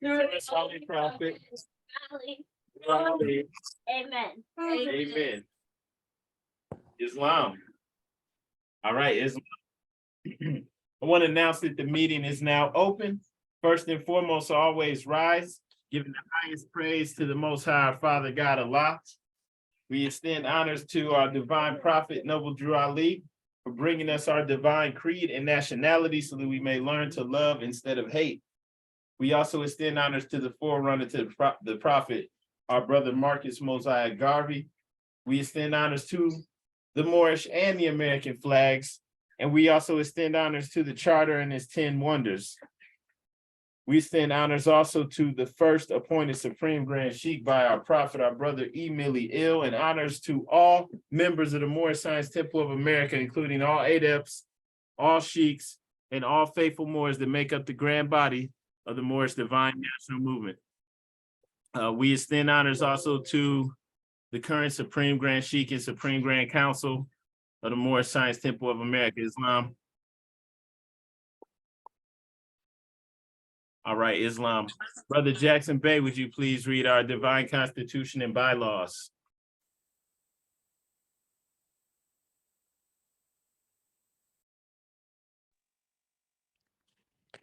Through his holy prophet. Amen. Amen. Islam. All right, Islam. I want to announce that the meeting is now open. First and foremost, always rise, giving the highest praise to the Most High, our Father God Allah. We extend honors to our divine prophet, Noble Drew Ali, for bringing us our divine creed and nationality so that we may learn to love instead of hate. We also extend honors to the forerunner to the prophet, our brother Marcus Mosiah Garvey. We extend honors to the Moorish and the American flags, and we also extend honors to the Charter and its 10 wonders. We extend honors also to the first appointed Supreme Grand Sheikh by our prophet, our brother Emily Ill, and honors to all members of the Moorish Science Temple of America, including all adepts, all sheiks, and all faithful Moors that make up the grand body of the Moorish Divine National Movement. We extend honors also to the current Supreme Grand Sheikh and Supreme Grand Council of the Moorish Science Temple of America, Islam. All right, Islam. Brother Jackson Bey, would you please read our divine constitution and bylaws?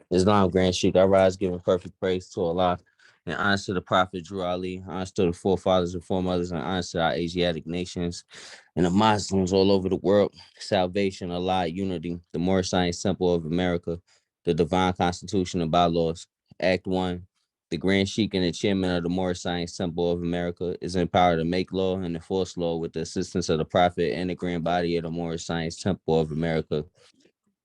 Islam Grand Sheikh, I rise giving perfect praise to Allah and honor to the Prophet Drew Ali, honor to the forefathers and foremothers, and honor to our Asiatic nations and the Muslims all over the world. Salvation, Allah, unity, the Moorish Science Temple of America, the divine constitution and bylaws. Act 1. The Grand Sheikh and the chairman of the Moorish Science Temple of America is empowered to make law and enforce law with the assistance of the Prophet and the grand body of the Moorish Science Temple of America.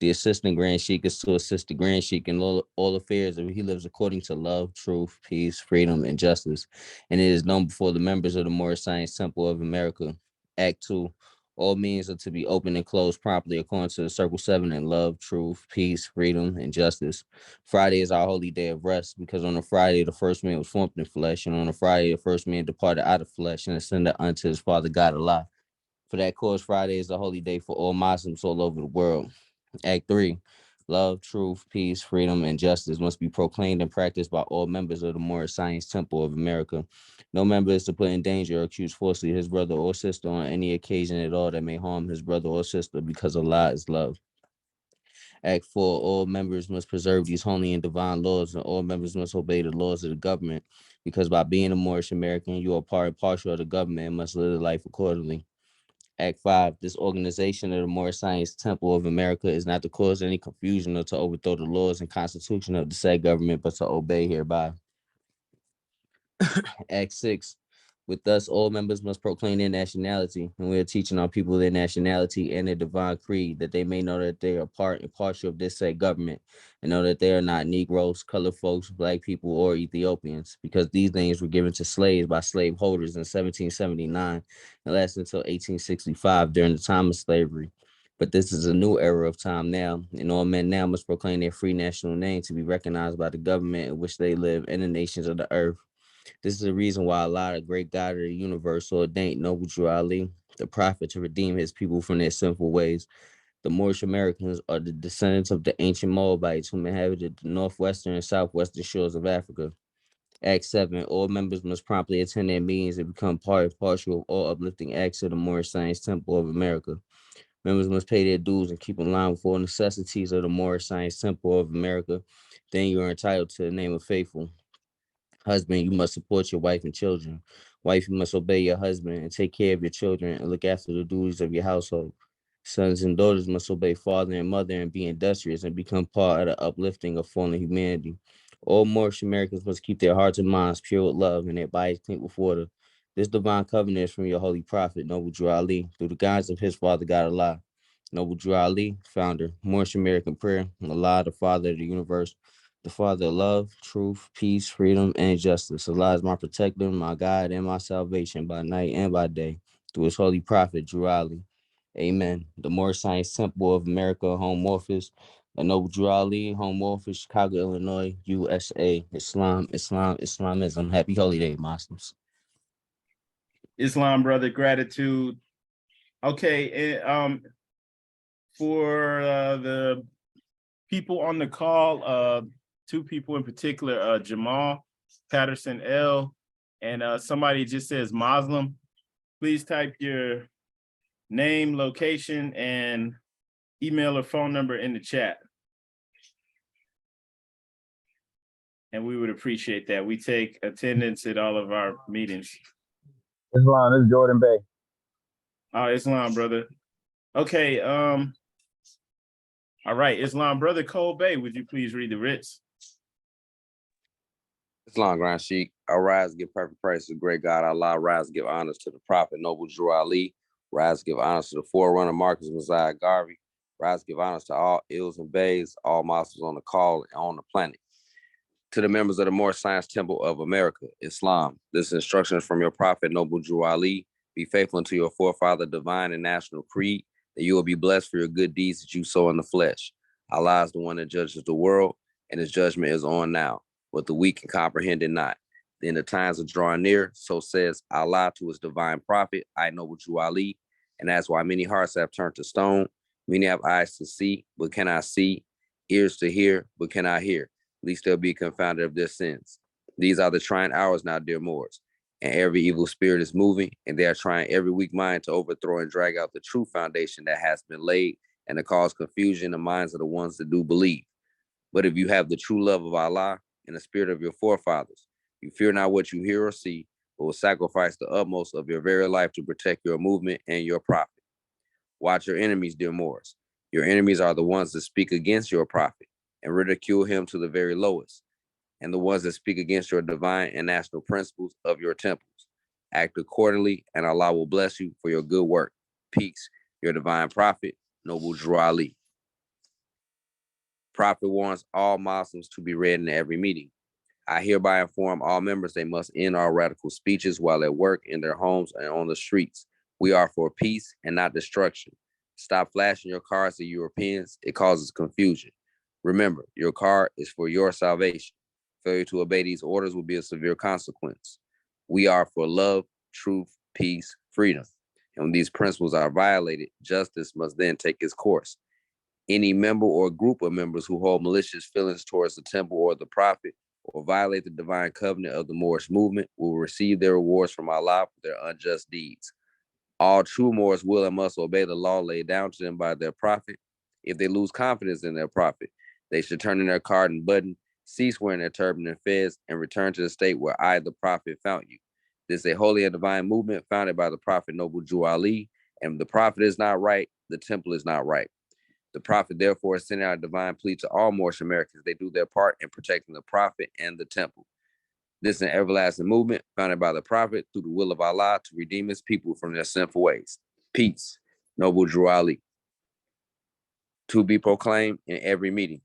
The assistant Grand Sheikh is to assist the Grand Sheikh in all affairs if he lives according to love, truth, peace, freedom, and justice. And it is known before the members of the Moorish Science Temple of America. Act 2. All means are to be opened and closed properly according to the Circle 7 in love, truth, peace, freedom, and justice. Friday is our holy day of rest because on a Friday, the first man was formed in flesh, and on a Friday, the first man departed out of flesh and ascended unto his Father God Allah. For that cause, Friday is a holy day for all Muslims all over the world. Act 3. Love, truth, peace, freedom, and justice must be proclaimed and practiced by all members of the Moorish Science Temple of America. No member is to put in danger or accuse falsely his brother or sister on any occasion at all that may harm his brother or sister, because Allah is love. Act 4. All members must preserve these holy and divine laws, and all members must obey the laws of the government, because by being a Moorish American, you are part and partial of the government and must live life accordingly. Act 5. This organization of the Moorish Science Temple of America is not to cause any confusion or to overthrow the laws and constitution of the said government, but to obey hereby. Act 6. With us, all members must proclaim their nationality, and we are teaching our people their nationality and their divine creed, that they may know that they are part and partial of this said government, and know that they are not Negroes, colored folks, Black people, or Ethiopians, because these names were given to slaves by slaveholders in 1779 and lasted until 1865 during the time of slavery. But this is a new era of time now, and all men now must proclaim their free national name to be recognized by the government in which they live and the nations of the earth. This is the reason why Allah, the great God of the universe, ordained Noble Drew Ali, the prophet, to redeem his people from their sinful ways. The Moorish Americans are the descendants of the ancient Moabites who inhabited the northwestern and southwestern shores of Africa. Act 7. All members must promptly attend their meetings and become part and partial of all uplifting acts of the Moorish Science Temple of America. Members must pay their dues and keep in line with all necessities of the Moorish Science Temple of America. Then you are entitled to the name of faithful. Husband, you must support your wife and children. Wife, you must obey your husband and take care of your children and look after the duties of your household. Sons and daughters must obey father and mother and be industrious and become part of the uplifting of fallen humanity. All Moorish Americans must keep their hearts and minds pure with love and their bodies clean with water. This divine covenant is from your holy prophet, Noble Drew Ali, through the guidance of his Father God Allah. Noble Drew Ali, founder, Moorish American Prayer, Allah, the Father of the universe, the Father of love, truth, peace, freedom, and justice. Allah is my protector, my guide, and my salvation by night and by day, through his holy prophet, Drew Ali. Amen. The Moorish Science Temple of America, home office, Noble Drew Ali, home office, Chicago, Illinois, USA. Islam, Islam, Islamism. Happy Holy Day, Muslims. Islam, brother, gratitude. Okay, for the people on the call, two people in particular, Jamal Patterson L, and somebody just says Moslem. Please type your name, location, and email or phone number in the chat. And we would appreciate that. We take attendance at all of our meetings. Islam, this is Jordan Bay. Oh, Islam, brother. Okay, all right, Islam, brother Cole Bay, would you please read the writs? Islam, Grand Sheikh. Arise, give perfect praise to the great God Allah. Rise, give honors to the Prophet Noble Drew Ali. Rise, give honors to the forerunner Marcus Messiah Garvey. Rise, give honors to all ills and bays, all Muslims on the call and on the planet. To the members of the Moorish Science Temple of America, Islam, this instruction is from your Prophet Noble Drew Ali. Be faithful unto your forefather, divine and national creed, that you will be blessed for your good deeds that you sow in the flesh. Allah is the one that judges the world, and his judgment is on now, but the weak can comprehend it not. Then the times are drawing near, so says Allah to his divine prophet, I Noble Drew Ali, and that's why many hearts have turned to stone. Many have eyes to see, but cannot see, ears to hear, but cannot hear, lest they'll be confounded of their sins. These are the trying hours now, dear Moors, and every evil spirit is moving, and they are trying every weak mind to overthrow and drag out the true foundation that has been laid, and to cause confusion in the minds of the ones that do believe. But if you have the true love of Allah and the spirit of your forefathers, you fear not what you hear or see, but will sacrifice the utmost of your very life to protect your movement and your prophet. Watch your enemies, dear Moors. Your enemies are the ones that speak against your prophet and ridicule him to the very lowest, and the ones that speak against your divine and national principles of your temples. Act accordingly, and Allah will bless you for your good work. Peace. Your divine prophet, Noble Drew Ali. Prophet warns all Muslims to be read in every meeting. I hereby inform all members they must end all radical speeches while at work, in their homes, and on the streets. We are for peace and not destruction. Stop flashing your cards to Europeans. It causes confusion. Remember, your card is for your salvation. Failure to obey these orders will be a severe consequence. We are for love, truth, peace, freedom. And when these principles are violated, justice must then take its course. Any member or group of members who hold malicious feelings towards the temple or the prophet, or violate the divine covenant of the Moorish movement, will receive their rewards from Allah for their unjust deeds. All true Moors will and must obey the law laid down to them by their prophet. If they lose confidence in their prophet, they should turn in their card and button, cease wearing their turban and fez, and return to the state where I, the prophet, found you. This is a holy and divine movement founded by the Prophet Noble Drew Ali, and if the prophet is not right, the temple is not right. The prophet therefore is sending out a divine plea to all Moorish Americans. They do their part in protecting the prophet and the temple. This is an everlasting movement founded by the prophet through the will of Allah to redeem his people from their sinful ways. Peace. Noble Drew Ali. To be proclaimed in every meeting.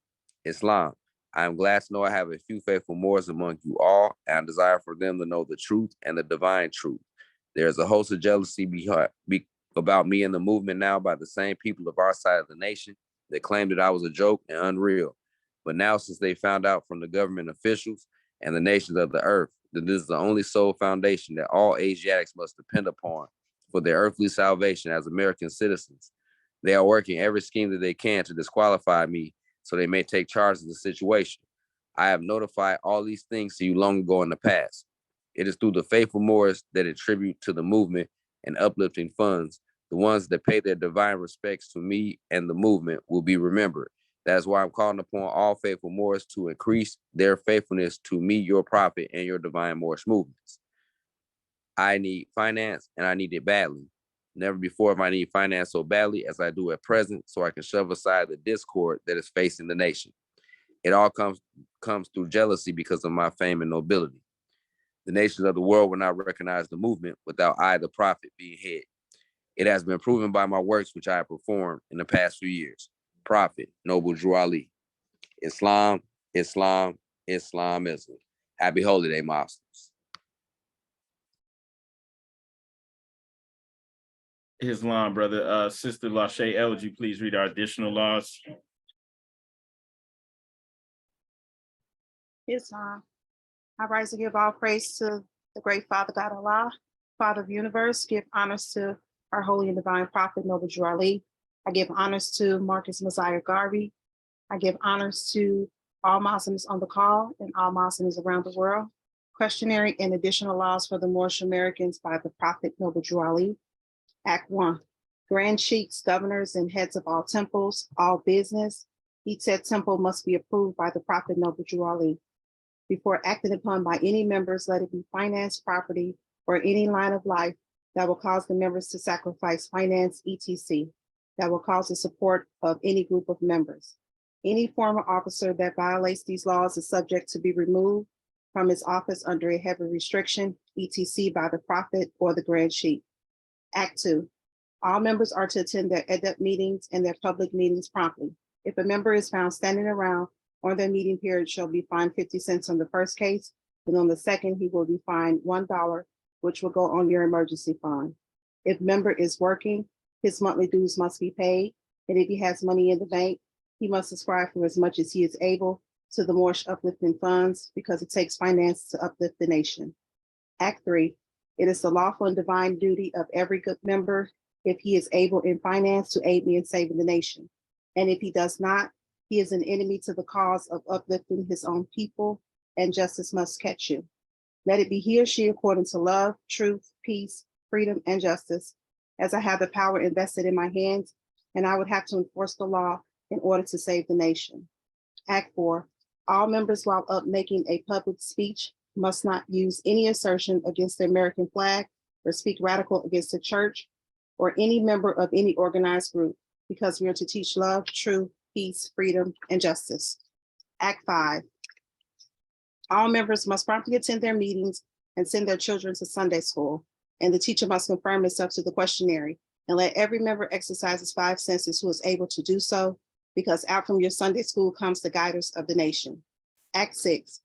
Islam. I am glad to know I have a few faithful Moors among you all, and I desire for them to know the truth and the divine truth. There is a host of jealousy about me and the movement now by the same people of our side of the nation that claimed that I was a joke and unreal. But now, since they found out from the government officials and the nations of the earth that this is the only sole foundation that all Asiatics must depend upon for their earthly salvation as American citizens, they are working every scheme that they can to disqualify me so they may take charge of the situation. I have notified all these things to you long ago in the past. It is through the faithful Moors that attribute to the movement and uplifting funds. The ones that pay their divine respects to me and the movement will be remembered. That is why I'm calling upon all faithful Moors to increase their faithfulness to me, your prophet, and your divine Moorish movements. I need finance, and I need it badly. Never before have I needed finance so badly as I do at present, so I can shove aside the discord that is facing the nation. It all comes through jealousy because of my fame and nobility. The nations of the world will not recognize the movement without I, the prophet, being head. It has been proven by my works which I have performed in the past few years. Prophet, Noble Drew Ali. Islam, Islam, Islamism. Happy holiday, Muslims. Islam, brother. Sister Lachey L, would you please read our additional laws? Islam. I rise to give all praise to the great Father God Allah, Father of the universe. Give honors to our holy and divine prophet, Noble Drew Ali. I give honors to Marcus Messiah Garvey. I give honors to all Moslems on the call and all Moslems around the world. Questionnaire and additional laws for the Moorish Americans by the Prophet Noble Drew Ali. Act 1. Grand chiefs, governors, and heads of all temples, all business. Each said temple must be approved by the Prophet Noble Drew Ali. Before acted upon by any members, let it be finance, property, or any line of life that will cause the members to sacrifice finance, etc., that will cause the support of any group of members. Any former officer that violates these laws is subject to be removed from his office under a heavy restriction, etc., by the Prophet or the Grand Chief. Act 2. All members are to attend their EDEP meetings and their public meetings promptly. If a member is found standing around on their meeting period, shall be fined 50 cents on the first case, and on the second, he will be fined $1, which will go on your emergency fund. If member is working, his monthly dues must be paid, and if he has money in the bank, he must subscribe for as much as he is able to the Moorish uplifting funds, because it takes finance to uplift the nation. Act 3. It is the lawful and divine duty of every good member, if he is able in finance, to aid me in saving the nation. And if he does not, he is an enemy to the cause of uplifting his own people, and justice must catch you. Let it be he or she according to love, truth, peace, freedom, and justice, as I have the power invested in my hands, and I would have to enforce the law in order to save the nation. Act 4. All members, while up making a public speech, must not use any assertion against the American flag or speak radical against the church or any member of any organized group, because we are to teach love, truth, peace, freedom, and justice. Act 5. All members must promptly attend their meetings and send their children to Sunday school, and the teacher must confirm himself to the questionnaire, and let every member exercise his 5 senses who is able to do so, because out from your Sunday school comes the guiders of the nation. Act 6.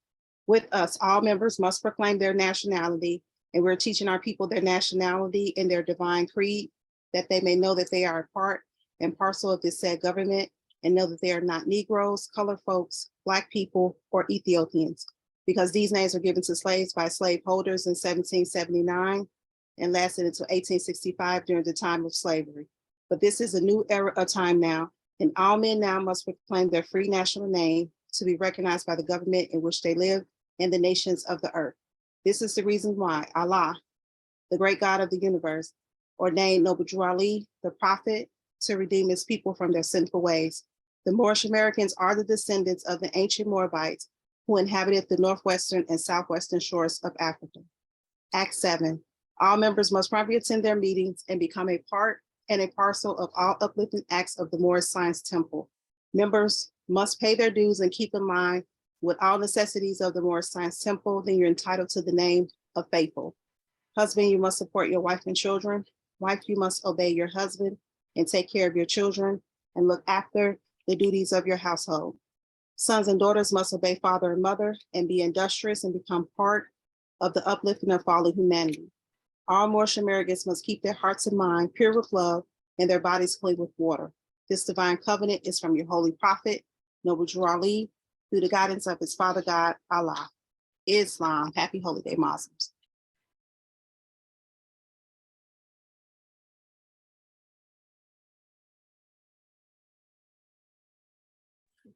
With us, all members must proclaim their nationality, and we're teaching our people their nationality and their divine creed, that they may know that they are a part and parcel of this said government, and know that they are not Negroes, colored folks, Black people, or Ethiopians, because these names were given to slaves by slaveholders in 1779 and lasted until 1865 during the time of slavery. But this is a new era of time now, and all men now must proclaim their free national name to be recognized by the government in which they live and the nations of the earth. This is the reason why Allah, the great God of the universe, ordained Noble Drew Ali, the prophet, to redeem his people from their sinful ways. The Moorish Americans are the descendants of the ancient Moabites who inhabited the northwestern and southwestern shores of Africa. Act 7. All members must promptly attend their meetings and become a part and a parcel of all uplifting acts of the Moorish Science Temple. Members must pay their dues and keep in mind with all necessities of the Moorish Science Temple, then you're entitled to the name of faithful. Husband, you must support your wife and children. Wife, you must obey your husband and take care of your children and look after the duties of your household. Sons and daughters must obey father and mother and be industrious and become part of the uplifting of fallen humanity. All Moorish Americans must keep their hearts and mind pure with love and their bodies clean with water. This divine covenant is from your holy prophet, Noble Drew Ali, through the guidance of his father God, Allah. Islam. Happy Holy Day, Muslims.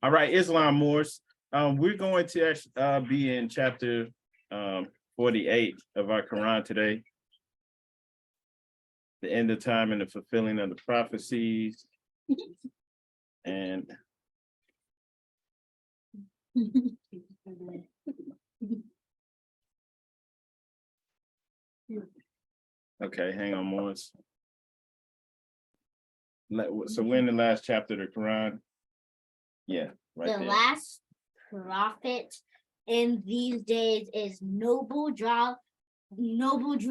All right, Islam Moors. We're going to actually be in chapter 48 of our Quran today. The end of time and the fulfilling of the prophecies. And okay, hang on, Morris. So we're in the last chapter of the Quran. Yeah, right The there. last prophet in these days is Noble Drew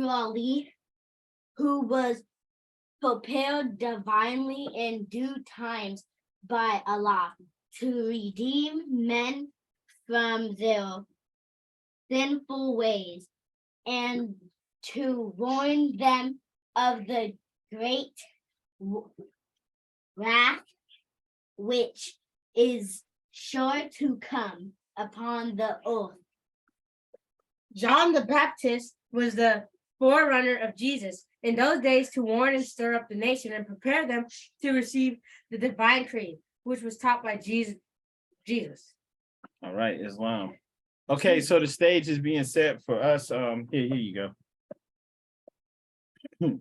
Ali, who was prepared divinely in due times by Allah to redeem men from their sinful ways and to warn them of the great wrath which is sure to come upon the earth. John the Baptist was the forerunner of Jesus, in those days to warn and stir up the nation and prepare them to receive the divine creed, which was taught by Jesus. All right, Islam. Okay, so the stage is being set for us. Here you go.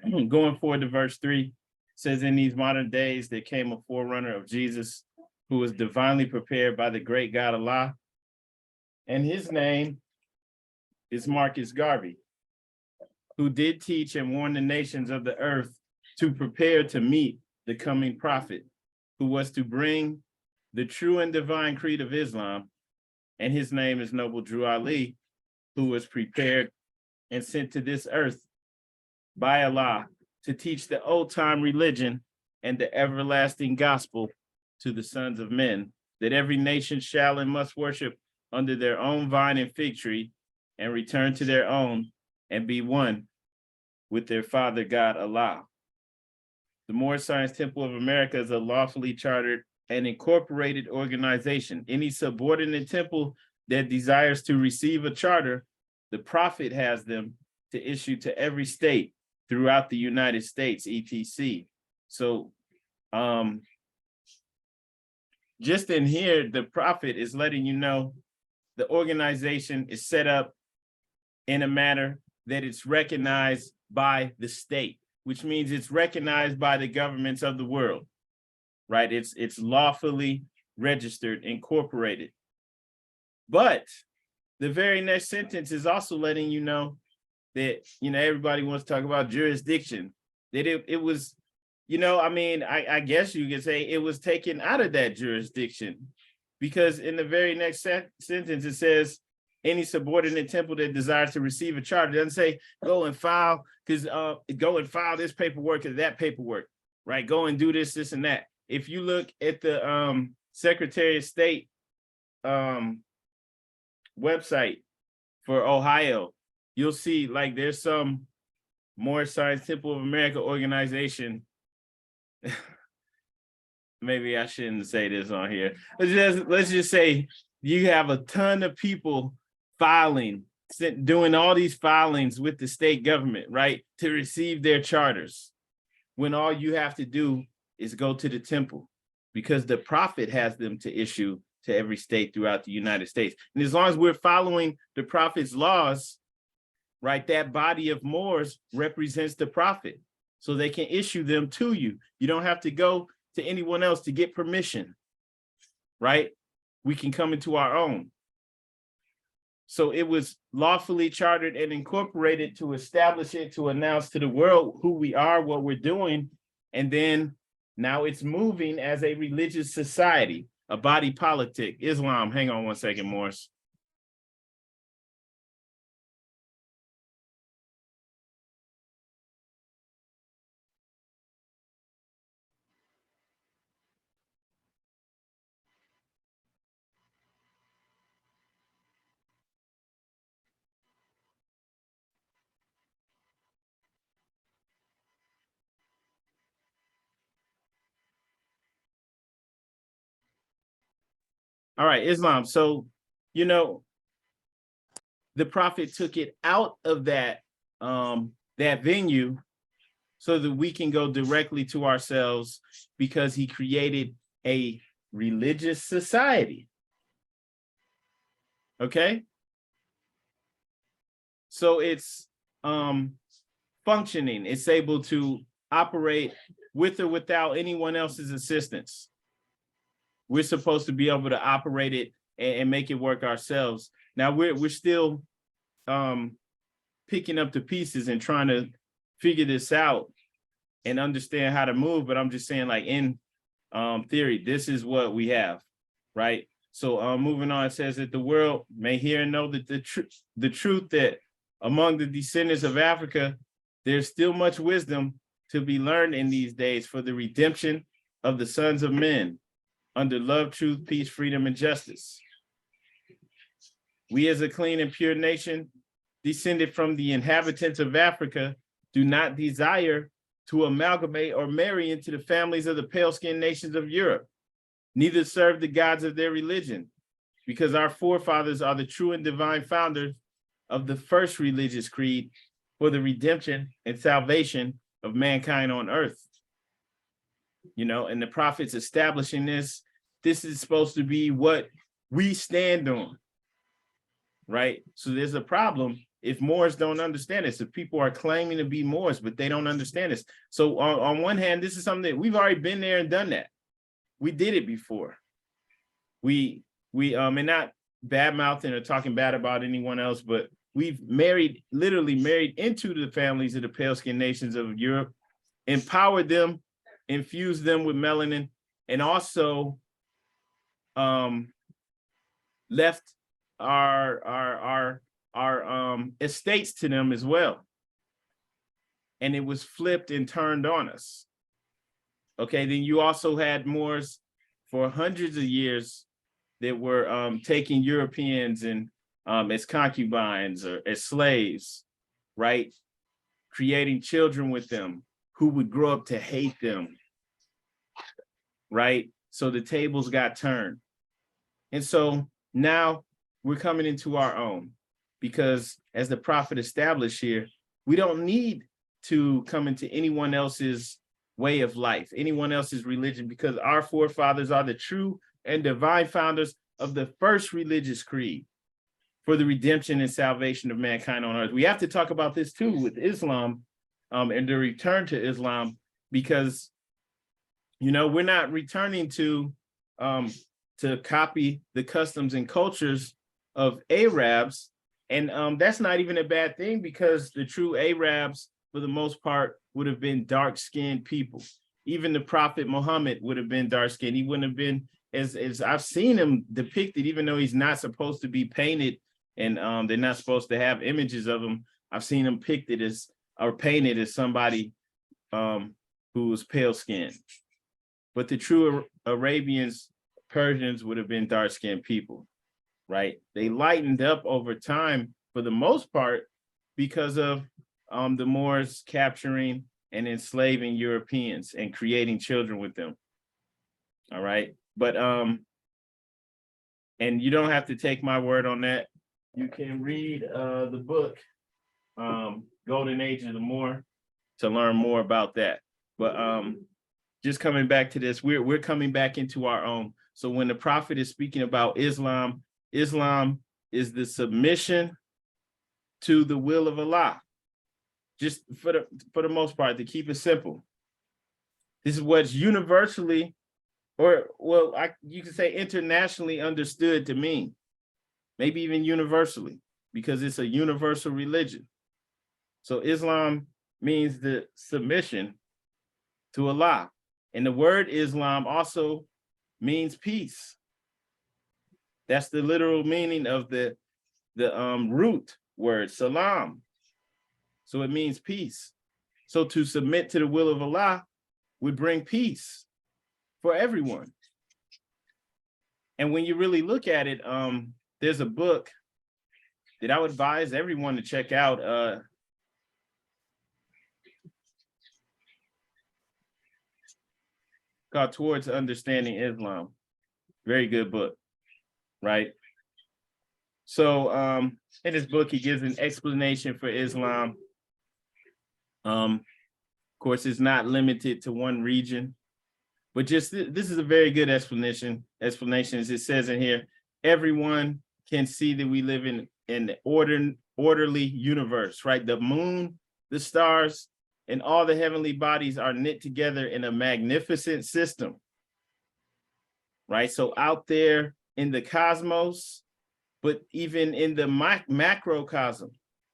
Going forward to verse 3, says, in these modern days there came a forerunner of Jesus who was divinely prepared by the great God Allah, and his name is Marcus Garvey, who did teach and warn the nations of the earth to prepare to meet the coming prophet, who was to bring the true and divine creed of Islam, and his name is Noble Drew Ali, who was prepared and sent to this earth by Allah to teach the old-time religion and the everlasting gospel to the sons of men, that every nation shall and must worship under their own vine and fig tree, and return to their own and be one with their Father God Allah. The Moorish Science Temple of America is a lawfully chartered and incorporated organization. Any subordinate temple that desires to receive a charter, the Prophet has them to issue to every state throughout the United States, etc. So just in here, the Prophet is letting you know the organization is set up in a manner that it's recognized by the state, which means it's recognized by the governments of the world, right? It's lawfully registered, incorporated. But the very next sentence is also letting you know that, everybody wants to talk about jurisdiction, that it was, I guess you could say it was taken out of that jurisdiction, because in the very next sentence, it says, any subordinate temple that desires to receive a charter. It doesn't say go and file, because go and file this paperwork or that paperwork, right? Go and do this, this, and that. If you look at the Secretary of State website for Ohio, you'll see like there's some Moorish Science Temple of America organization. Maybe I shouldn't say this on here. Let's just say you have a ton of people filing, doing all these filings with the state government, right, to receive their charters, when all you have to do is go to the temple, because the Prophet has them to issue to every state throughout the United States. And as long as we're following the Prophet's laws, right, that body of Moors represents the Prophet, so they can issue them to you. You don't have to go to anyone else to get permission, right? We can come into our own. So it was lawfully chartered and incorporated to establish it, to announce to the world who we are, what we're doing. And then now it's moving as a religious society, a body politic. Islam, hang on one second, Morris. All right, Islam. So, the Prophet took it out of that venue so that we can go directly to ourselves, because he created a religious society. Okay? So it's functioning. It's able to operate with or without anyone else's assistance. We're supposed to be able to operate it and make it work ourselves. Now we're still picking up the pieces and trying to figure this out and understand how to move. But I'm just saying, like, in theory, this is what we have, right? So moving on, it says that the world may hear and know that the truth that among the descendants of Africa, there's still much wisdom to be learned in these days for the redemption of the sons of men, under love, truth, peace, freedom, and justice. We as a clean and pure nation, descended from the inhabitants of Africa, do not desire to amalgamate or marry into the families of the pale-skinned nations of Europe, neither serve the gods of their religion, because our forefathers are the true and divine founders of the first religious creed for the redemption and salvation of mankind on earth. You know, and the prophets establishing this is supposed to be what we stand on, right? So there's a problem if Moors don't understand this, if people are claiming to be Moors, but they don't understand this. So on one hand, this is something that we've already been there and done that. We did it before. We and not bad mouthing or talking bad about anyone else, but we've literally married into the families of the pale skinned nations of Europe, empowered them, infused them with melanin, and also left our estates to them as well. And it was flipped and turned on us. Okay, then you also had Moors for hundreds of years that were taking Europeans and as concubines or as slaves, right? Creating children with them who would grow up to hate them, right? So the tables got turned. And so now we're coming into our own, because as the prophet established here, we don't need to come into anyone else's way of life, anyone else's religion, because our forefathers are the true and divine founders of the first religious creed for the redemption and salvation of mankind on earth. We have to talk about this too with Islam and the return to Islam, because, you know, we're not returning to copy the customs and cultures of Arabs. And that's not even a bad thing, because the true Arabs, for the most part, would have been dark-skinned people. Even the Prophet Muhammad would have been dark-skinned. He wouldn't have been, as I've seen him depicted, even though he's not supposed to be painted and they're not supposed to have images of him. I've seen him painted as somebody who was pale-skinned. But the true Arabians, Persians would have been dark-skinned people, right? They lightened up over time for the most part because of the Moors capturing and enslaving Europeans and creating children with them. All right. But and you don't have to take my word on that. You can read the book Golden Age of the Moor to learn more about that. But just coming back to this, we're coming back into our own. So when the prophet is speaking about Islam, Islam is the submission to the will of Allah. Just for the most part, to keep it simple. This is what's universally, or well, you can say internationally understood to mean, maybe even universally, because it's a universal religion. So Islam means the submission to Allah. And the word Islam also means peace. That's the literal meaning of the root word, salam. So it means peace. So to submit to the will of Allah would bring peace for everyone. And when you really look at it, there's a book that I would advise everyone to check out. Called Towards Understanding Islam. Very good book, right? So in this book, he gives an explanation for Islam. Of course, it's not limited to one region, but just this is a very good explanation. As it says in here, everyone can see that we live in an orderly universe, right? The moon, the stars, and all the heavenly bodies are knit together in a magnificent system, right? So out there in the cosmos, but even in the macrocosm,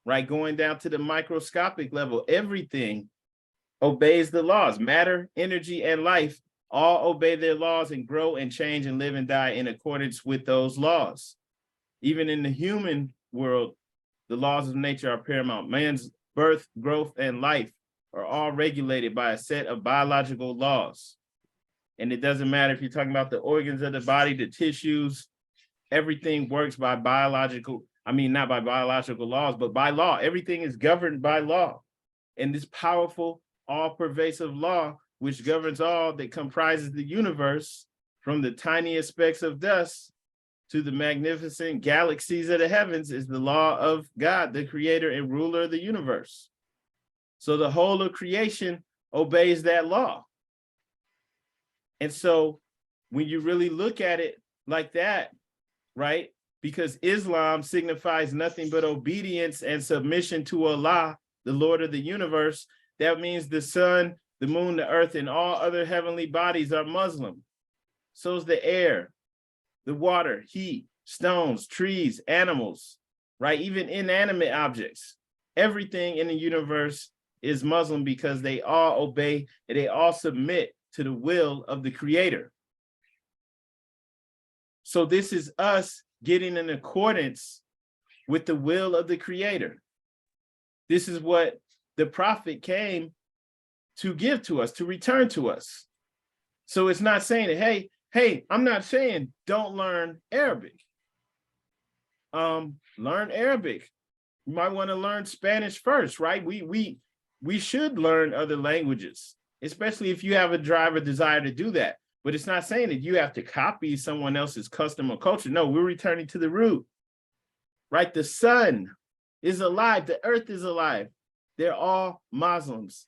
right? Going down to the microscopic level, everything obeys the laws. Matter, energy, and life all obey their laws and grow and change and live and die in accordance with those laws. Even in the human world, the laws of nature are paramount. Man's birth, growth, and life are all regulated by a set of biological laws. And it doesn't matter if you're talking about the organs of the body, the tissues, everything works by not by biological laws, but by law. Everything is governed by law. And this powerful, all-pervasive law, which governs all that comprises the universe, from the tiniest specks of dust to the magnificent galaxies of the heavens is the law of God, the creator and ruler of the universe. So the whole of creation obeys that law. And so when you really look at it like that, right? Because Islam signifies nothing but obedience and submission to Allah, the Lord of the universe. That means the sun, the moon, the earth, and all other heavenly bodies are Muslim. So is the air, the water, heat, stones, trees, animals, right? Even inanimate objects. Everything in the universe is Muslim because they all obey and they all submit to the will of the creator. So this is us getting in accordance with the will of the creator. This is what the prophet came to give to us, to return to us. So it's not saying that, hey, I'm not saying don't learn Arabic. Learn Arabic. You might want to learn Spanish first, right? We should learn other languages, especially if you have a drive or desire to do that. But it's not saying that you have to copy someone else's custom or culture. No, we're returning to the root, right? The sun is alive. The earth is alive. They're all Muslims.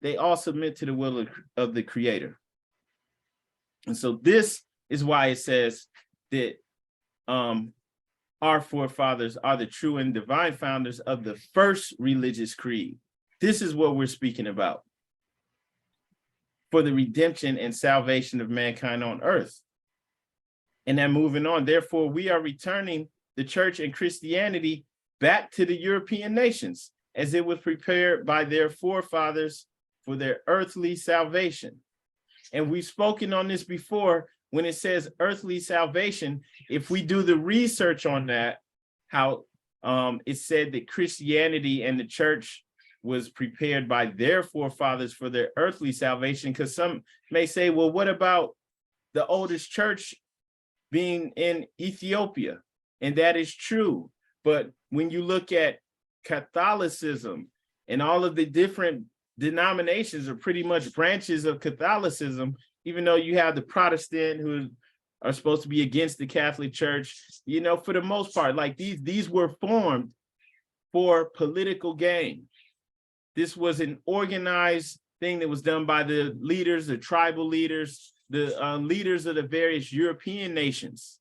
They all submit to the will of the creator. And so this is why it says that our forefathers are the true and divine founders of the first religious creed. This is what we're speaking about. For the redemption and salvation of mankind on earth. And then moving on, therefore, we are returning the church and Christianity back to the European nations as it was prepared by their forefathers for their earthly salvation. And we've spoken on this before when it says earthly salvation. If we do the research on that, how it said that Christianity and the church was prepared by their forefathers for their earthly salvation, because some may say, well, what about the oldest church being in Ethiopia? And that is true. But when you look at Catholicism and all of the different denominations are pretty much branches of Catholicism, even though you have the Protestant who are supposed to be against the Catholic Church, you know, for the most part, like these were formed for political gain. This was an organized thing that was done by the leaders, the tribal leaders, the leaders of the various European nations.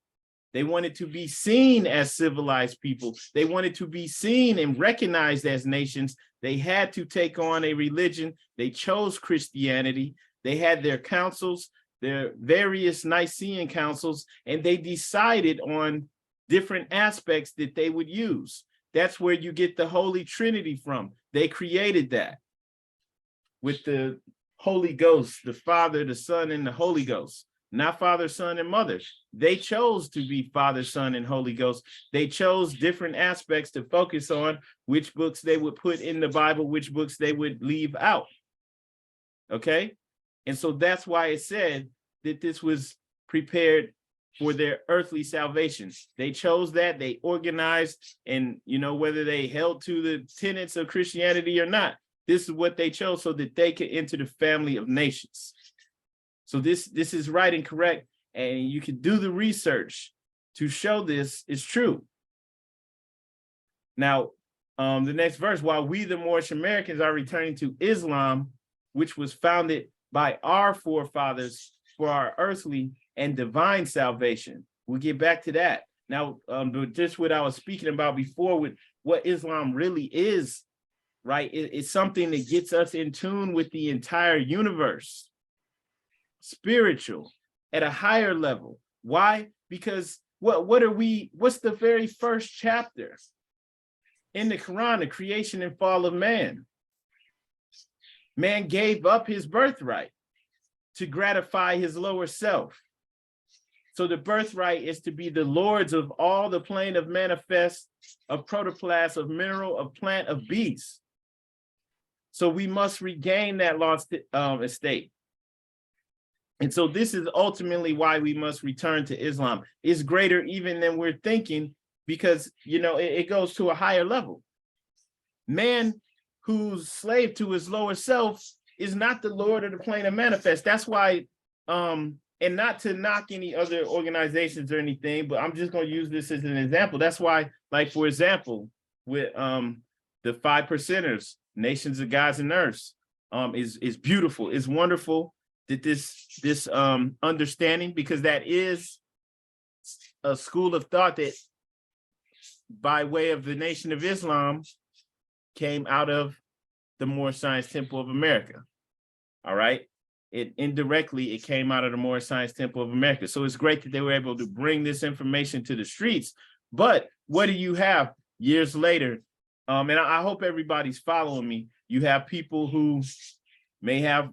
They wanted to be seen as civilized people. They wanted to be seen and recognized as nations. They had to take on a religion. They chose Christianity. They had their councils, their various Nicene councils, and they decided on different aspects that they would use. That's where you get the Holy Trinity from. They created that with the Holy Ghost, the Father, the Son, and the Holy Ghost. Not Father, Son, and Mother. They chose to be Father, Son, and Holy Ghost. They chose different aspects to focus on, which books they would put in the Bible, which books they would leave out. Okay? And so that's why it said that this was prepared for their earthly salvation. They chose that, they organized, and you know, whether they held to the tenets of Christianity or not, this is what they chose so that they could enter the family of nations. So this is right and correct, and you can do the research to show this is true. Now, the next verse, while we the Moorish Americans are returning to Islam, which was founded by our forefathers for our earthly and divine salvation. We'll get back to that. Now, just what I was speaking about before with what Islam really is, right? It's something that gets us in tune with the entire universe. Spiritual, at a higher level. Why? Because what's the very first chapter in the Quran, the creation and fall of man? Man gave up his birthright to gratify his lower self. So the birthright is to be the lords of all the plane of manifest, of protoplast, of mineral, of plant, of beast. So we must regain that lost estate. And so this is ultimately why we must return to Islam. It's greater even than we're thinking, because, you know, it goes to a higher level. Man who's slave to his lower self is not the Lord of the plane of manifest. That's why in and not to knock any other organizations or anything, but I'm just going to use this as an example. That's why, like, for example, with the 5 percenters, Nations of Gods and Earths, is beautiful. It's wonderful that this understanding, because that is a school of thought that by way of the Nation of Islam came out of the Moorish Science Temple of America. All right. It indirectly, it came out of the Moorish Science Temple of America. So it's great that they were able to bring this information to the streets. But what do you have years later? And I hope everybody's following me. You have people who may have,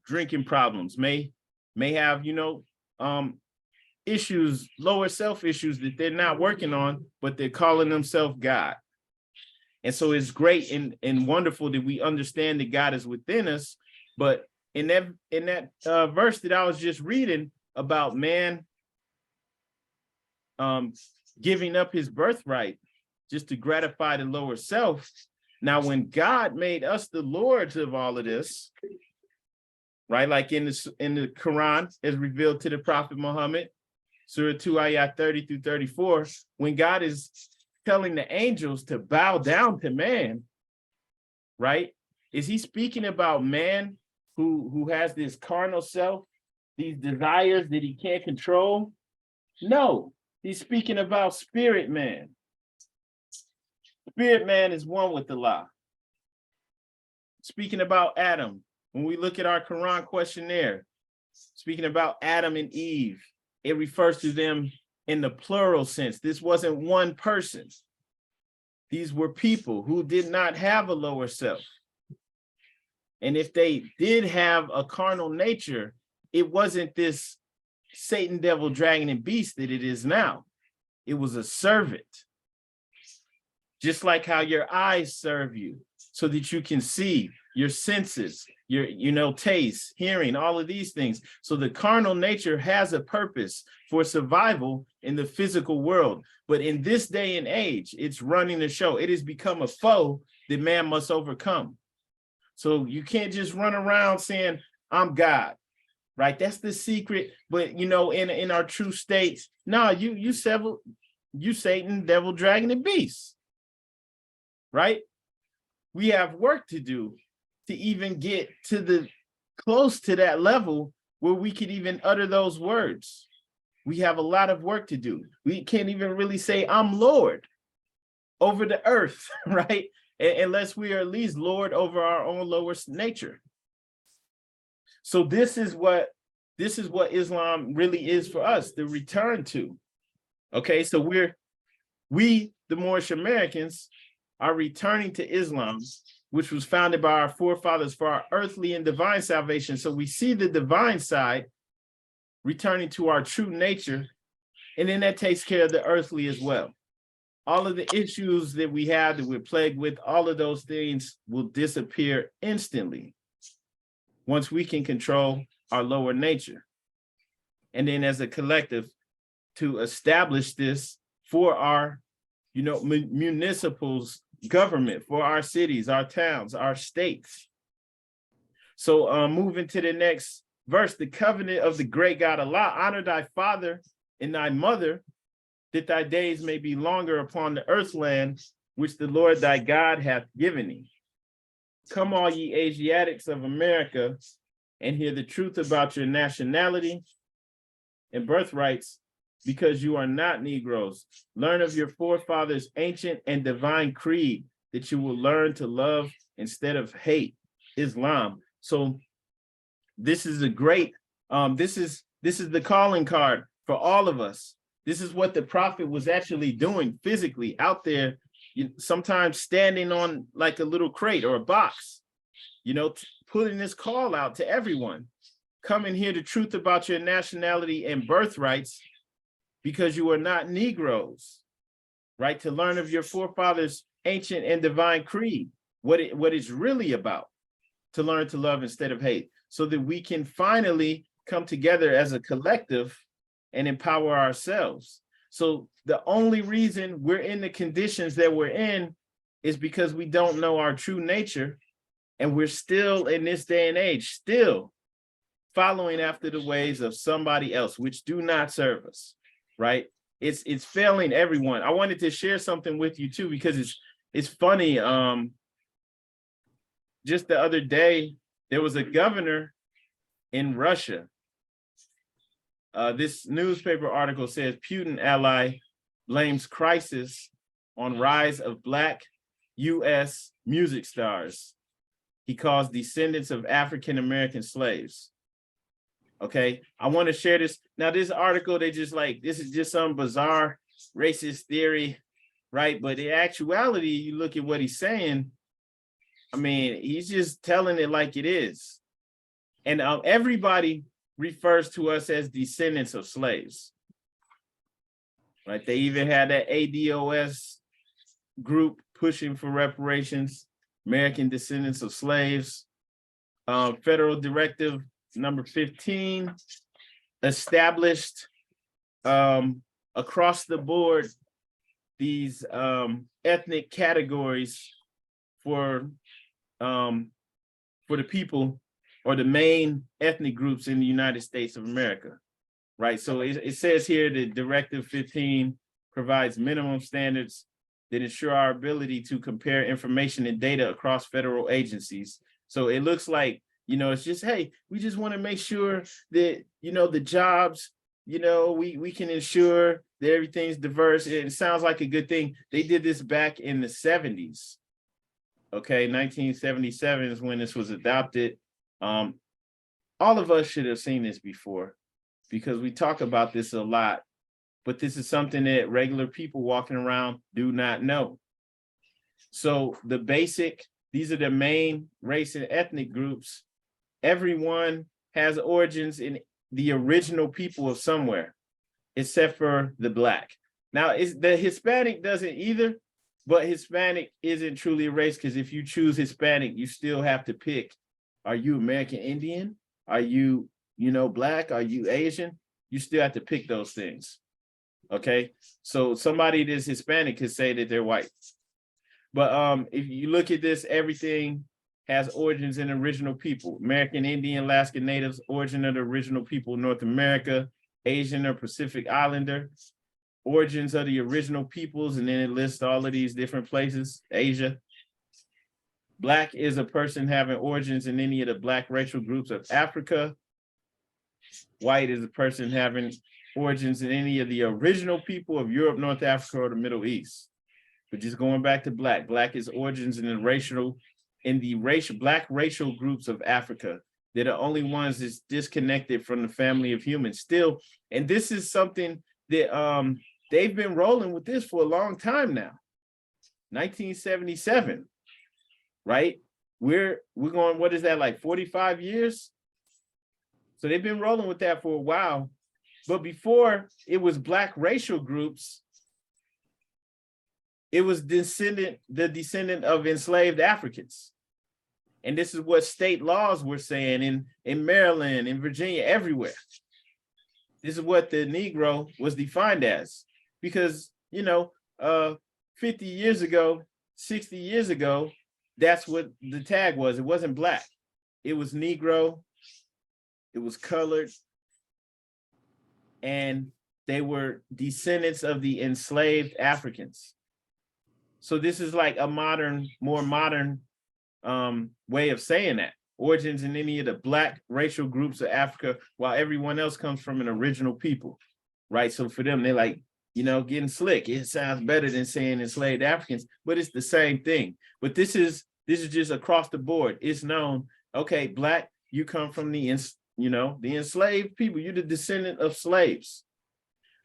drinking problems, may have, issues, lower self issues that they're not working on, but they're calling themselves God. And so it's great and wonderful that we understand that God is within us. But in that verse that I was just reading about man giving up his birthright just to gratify the lower self. Now, when God made us the lords of all of this, right? Like in the Koran, as revealed to the Prophet Muhammad, Surah 2, ayat 30 through 34, when God is telling the angels to bow down to man, right? Is he speaking about man who has this carnal self, these desires that he can't control? No, he's speaking about spirit man. Spirit man is one with Allah. Speaking about Adam, when we look at our Quran questionnaire, speaking about Adam and Eve, it refers to them in the plural sense. This wasn't one person. These were people who did not have a lower self. And if they did have a carnal nature, it wasn't this Satan, devil, dragon, and beast that it is now. It was a servant. Just like how your eyes serve you so that you can see, your senses, your taste, hearing, all of these things. So the carnal nature has a purpose for survival in the physical world. But in this day and age, it's running the show. It has become a foe that man must overcome. So you can't just run around saying, I'm God, right? That's the secret. But, in our true states, no, you Satan, devil, dragon, and beast, right? We have work to do to even get to close to that level where we could even utter those words. We have a lot of work to do. We can't even really say, I'm Lord over the earth, right? Unless we are at least Lord over our own lower nature. So this is what Islam really is for us, the return to. Okay, so we, the Moorish Americans, are returning to Islam, which was founded by our forefathers for our earthly and divine salvation. So we see the divine side returning to our true nature, and then that takes care of the earthly as well. All of the issues that we have that we're plagued with, all of those things will disappear instantly once we can control our lower nature. And then as a collective, to establish this for our, municipals, government, for our cities, our towns, our states. So moving to the next verse, the covenant of the great God Allah, honor thy father and thy mother, that thy days may be longer upon the earth land, which the Lord thy God hath given thee. Come all ye Asiatics of America, and hear the truth about your nationality and birthrights, because you are not Negroes. Learn of your forefathers' ancient and divine creed, that you will learn to love instead of hate, Islam. So this is a great, this is the calling card for all of us. This is what the prophet was actually doing physically out there, sometimes standing on like a little crate or a box, putting this call out to everyone. Come and hear the truth about your nationality and birthrights, because you are not Negroes, right? To learn of your forefathers' ancient and divine creed, what it's really about, to learn to love instead of hate, so that we can finally come together as a collective and empower ourselves. So the only reason we're in the conditions that we're in is because we don't know our true nature, and we're still in this day and age, still following after the ways of somebody else, which do not serve us, right? It's failing everyone. I wanted to share something with you too, because it's funny. Just the other day, there was a governor in Russia. This newspaper article says Putin ally blames crisis on rise of Black U.S. music stars. He calls descendants of African-American slaves. Okay, I want to share this. Now, this article, they just like, this is just some bizarre racist theory, right? But in actuality, you look at what he's saying, I mean, he's just telling it like it is. And everybody refers to us as descendants of slaves, right? They even had that ADOS group pushing for reparations, American Descendants of Slaves. Federal Directive number 15 established across the board these ethnic categories for the people or the main ethnic groups in the United States of America, right? So it says here that Directive 15 provides minimum standards that ensure our ability to compare information and data across federal agencies. So it looks like, it's just, hey, we just want to make sure that, the jobs, we can ensure that everything's diverse. It sounds like a good thing. They did this back in the 70s. Okay, 1977 is when this was adopted. All of us should have seen this before because we talk about this a lot, but this is something that regular people walking around do not know. So these are the main race and ethnic groups. Everyone has origins in the original people of somewhere, except for the Black. Now, the Hispanic doesn't either, but Hispanic isn't truly a race because if you choose Hispanic, you still have to pick, are you American Indian? Are you, Black? Are you Asian? You still have to pick those things, okay? So somebody that's Hispanic could say that they're white. But if you look at this, everything has origins in original people. American Indian, Alaska Natives, origin of the original people of North America, Asian or Pacific Islander, origins of the original peoples, and then it lists all of these different places, Asia. Black is a person having origins in any of the Black racial groups of Africa. White is a person having origins in any of the original people of Europe, North Africa, or the Middle East. But just going back to Black is origins in the Black racial groups of Africa. They're the only ones that's disconnected from the family of humans still. And this is something that they've been rolling with this for a long time now. 1977, right? We're going, what is that, like 45 years? So they've been rolling with that for a while. But before it was Black racial groups, it was the descendant of enslaved Africans. And this is what state laws were saying in Maryland, in Virginia, everywhere. This is what the Negro was defined as. Because, 50 years ago, 60 years ago, that's what the tag was. It wasn't Black. It was Negro. It was colored. And they were descendants of the enslaved Africans. So this is like a more modern way of saying that. Origins in any of the Black racial groups of Africa, while everyone else comes from an original people, right? So for them, they're like, getting slick. It sounds better than saying enslaved Africans, but it's the same thing. But this is just across the board. It's known, okay, Black, you come from the enslaved people. You're the descendant of slaves.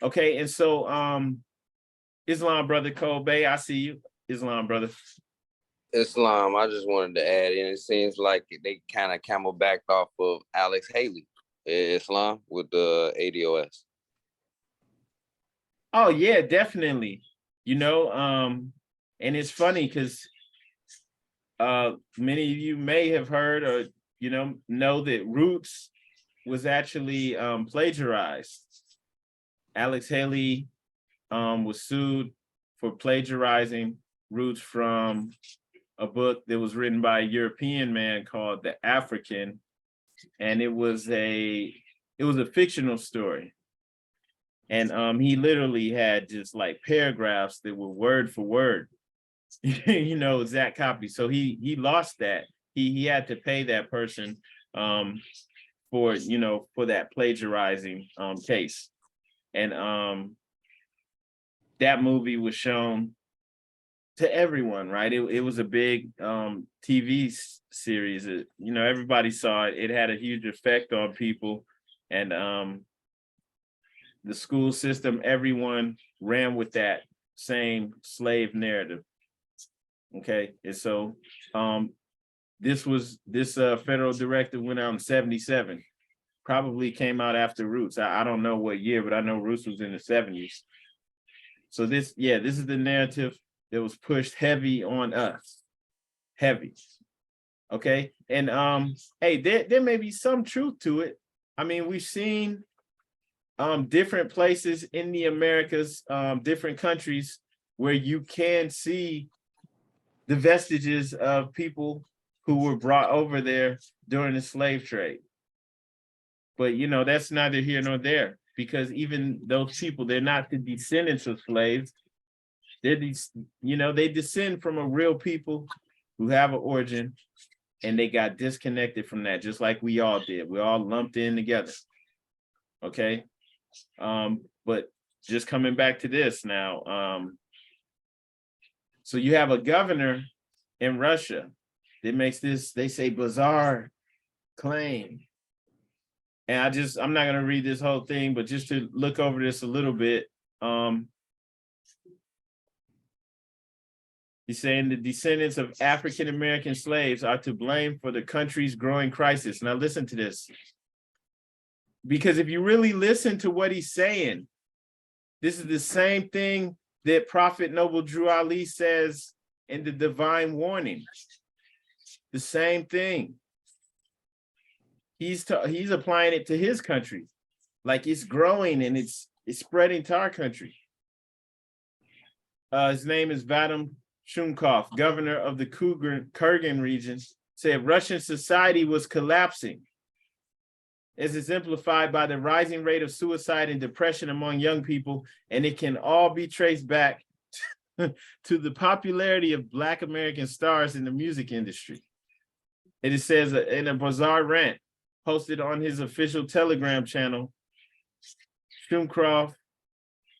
Okay, and so Islam brother Kobe, I see you. Islam brother. Islam, I just wanted to add in, it seems like they kind of camelbacked off of Alex Haley, Islam, with the ADOS. Oh yeah, definitely. And it's funny because many of you may have heard or know that Roots was actually plagiarized. Alex Haley was sued for plagiarizing Roots from a book that was written by a European man called The African. and it was a fictional story. And he literally had just like paragraphs that were word for word, exact copy. So he lost that. He had to pay that person for that plagiarizing case. And that movie was shown to everyone, right? It was a big TV series. Everybody saw it. It had a huge effect on people, and the school system, everyone ran with that same slave narrative. Okay, and so this federal directive went out in 1977. Probably came out after Roots. I don't know what year, but I know Roots was in the 1970s. So this is the narrative that was pushed heavy on us. Heavy. Okay. And hey, there may be some truth to it. I mean, we've seen different places in the Americas, different countries where you can see the vestiges of people who were brought over there during the slave trade. But that's neither here nor there, because even those people, they're not the descendants of slaves. They're they descend from a real people who have an origin, and they got disconnected from that, just like we all did. We all lumped in together. Okay. But just coming back to this now, so you have a governor in Russia that makes this, they say, bizarre claim. And I'm not going to read this whole thing, but just to look over this a little bit, he's saying the descendants of African-American slaves are to blame for the country's growing crisis. Now listen to this, because if you really listen to what he's saying, this is the same thing that Prophet Noble Drew Ali says in the Divine Warning. The same thing. He's applying it to his country, like it's growing and it's spreading to our country. His name is Vadim Shumkov, governor of the Kurgan region, said Russian society was collapsing, as exemplified by the rising rate of suicide and depression among young people, and it can all be traced back to the popularity of Black American stars in the music industry. It says in a bizarre rant posted on his official Telegram channel, Shumkov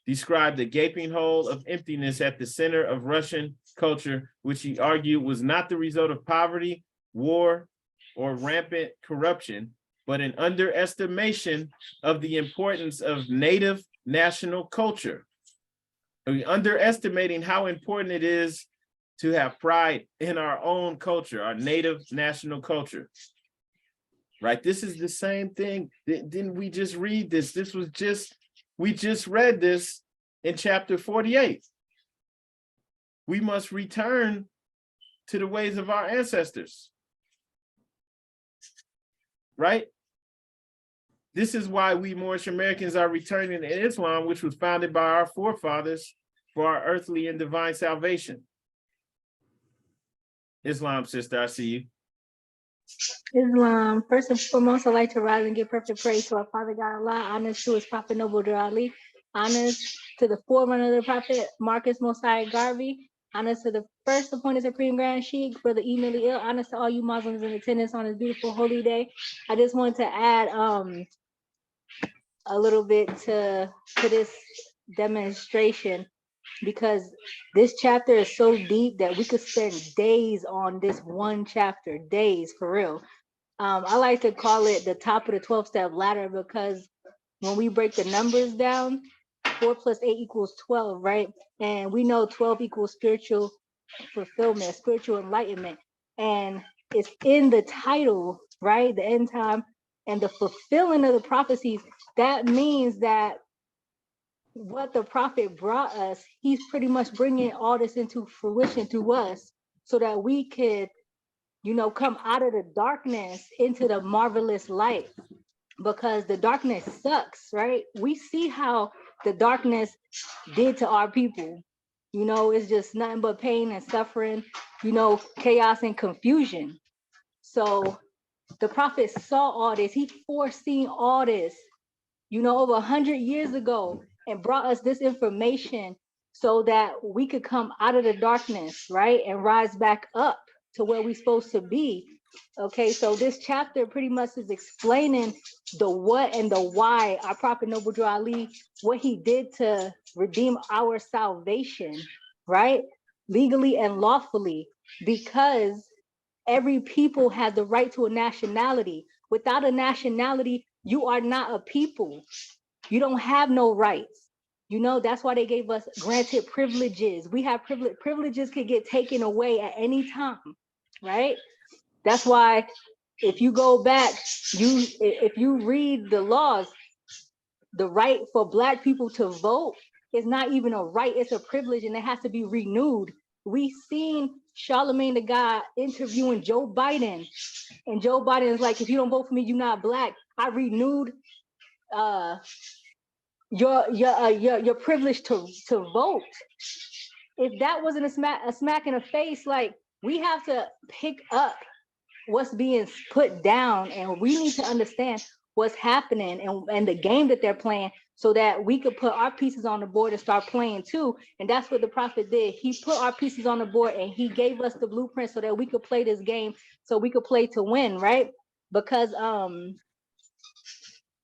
described the gaping hole of emptiness at the center of Russian culture, which he argued was not the result of poverty, war, or rampant corruption, but an underestimation of the importance of native national culture. We're underestimating how important it is to have pride in our own culture, our native national culture. Right? This is the same thing. Didn't we just read this? We just read this in chapter 48. We must return to the ways of our ancestors. Right? This is why we Moorish Americans are returning to Islam, which was founded by our forefathers for our earthly and divine salvation. Islam, sister, I see you. Islam. First and foremost, I'd like to rise and give perfect praise to our Father God Allah, honors to his Prophet Noble Drew Ali, honors to the forerunner of the Prophet Marcus Mosiah Garvey, honors to the first appointed Supreme Grand Sheikh, Brother Emily Ill, honors to all you Muslims in attendance on this beautiful holy day. I just want to add a little bit to this demonstration, because this chapter is so deep that we could spend days on this one chapter, days for real. I like to call it the top of the 12-step ladder, because when we break the numbers down, 4 + 8 = 12, right? And we know 12 equals spiritual fulfillment, spiritual enlightenment. And it's in the title, right? The end time and the fulfilling of the prophecies. That means that what the prophet brought us, he's pretty much bringing all this into fruition through us, so that we could, come out of the darkness into the marvelous light, because the darkness sucks, right? We see how the darkness did to our people. It's just nothing but pain and suffering, chaos and confusion. So The prophet saw all this. He foreseen all this, over 100 years ago, and brought us this information so that we could come out of the darkness, right? And rise back up to where we're supposed to be. Okay, so this chapter pretty much is explaining the what and the why our prophet Noble Drew Ali, what he did to redeem our salvation, right? Legally and lawfully, because every people had the right to a nationality. Without a nationality, you are not a people. You don't have no rights. That's why they gave us granted privileges. We have privileges can get taken away at any time, right? That's why if you go back, if you read the laws, the right for Black people to vote is not even a right, it's a privilege, and it has to be renewed. We seen Charlemagne the God interviewing Joe Biden, and Joe Biden is like, if you don't vote for me, you're not Black. I renewed your privilege to vote. If that wasn't a smack in the face, like, we have to pick up what's being put down, and we need to understand what's happening and the game that they're playing, so that we could put our pieces on the board and start playing too. And that's what the prophet did. He put our pieces on the board, and he gave us the blueprint so that we could play this game, so we could play to win, right? Because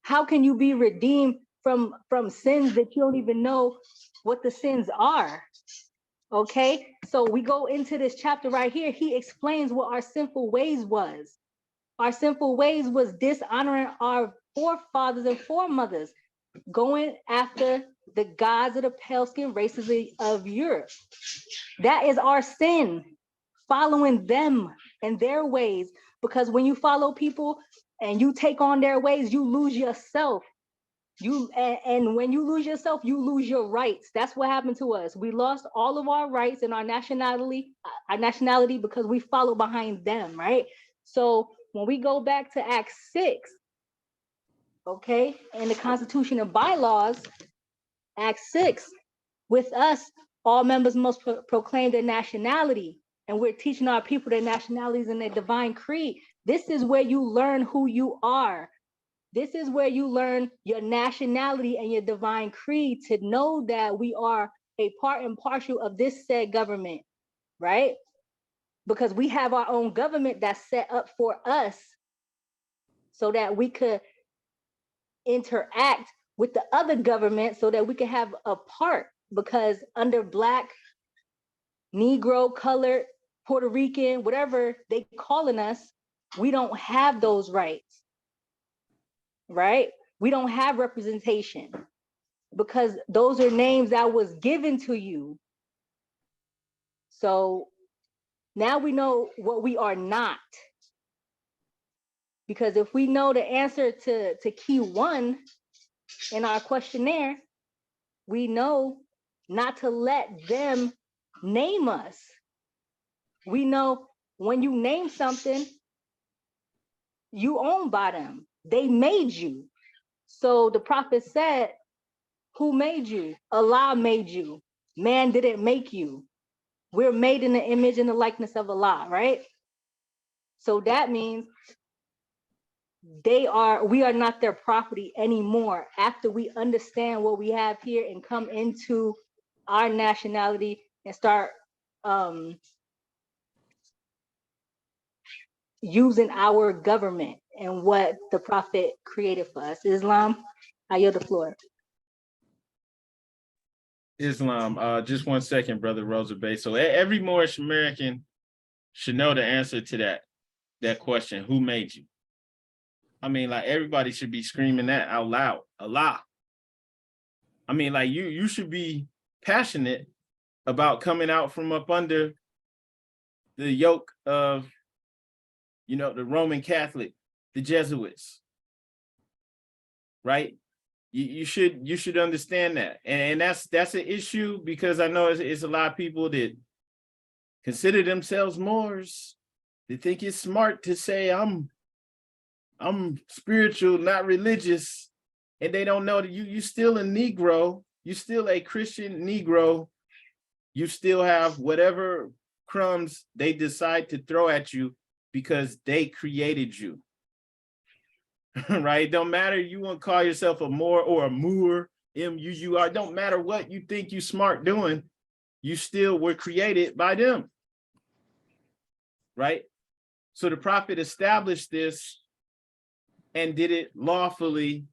how can you be redeemed from sins that you don't even know what the sins are? Okay, so we go into this chapter right here. He explains what our sinful ways was. Our sinful ways was dishonoring our forefathers and foremothers, going after the gods of the pale skin races of Europe. That is our sin, following them and their ways. Because when you follow people and you take on their ways, you lose yourself. And when you lose yourself, you lose your rights. That's what happened to us. We lost all of our rights and our nationality because we follow behind them, right? So when we go back to Act 6, okay, and the Constitution and bylaws, Act 6, with us, all members must proclaim their nationality, and we're teaching our people their nationalities and their divine creed. This is where you learn who you are. This is where you learn your nationality and your divine creed, to know that we are a part and parcel of this said government, right? Because we have our own government that's set up for us so that we could interact with the other government, so that we can have a part. Because under Black, Negro, colored, Puerto Rican, whatever they calling us, we don't have those rights. Right? We don't have representation, because those are names that was given to you. So now we know what we are not. Because if we know the answer to key 1 in our questionnaire, we know not to let them name us. We know when you name something, you own by them. They made you. So the prophet said, who made you? Allah made you. Man didn't make you. We're made in the image and the likeness of Allah, right? So that means we are not their property anymore after we understand what we have here and come into our nationality and start using our government and what the prophet created for us. Islam, I yield the floor. Islam, just 1 second, Brother Rosa Bay. So every Moorish American should know the answer to that question: who made you? I mean, like, everybody should be screaming that out loud. Allah. I mean, like, you should be passionate about coming out from up under the yoke of, the Roman Catholic, the Jesuits, right? You should understand that. And that's an issue, because I know it's a lot of people that consider themselves Moors. They think it's smart to say, I'm spiritual, not religious, and they don't know that you still a Negro, you still a Christian Negro, you still have whatever crumbs they decide to throw at you because they created you. right? It don't matter. You want to call yourself a Moor or a Moor, M-U-U-R. Don't matter what you think you smart doing. You still were created by them, right? So the prophet established this and did it lawfully,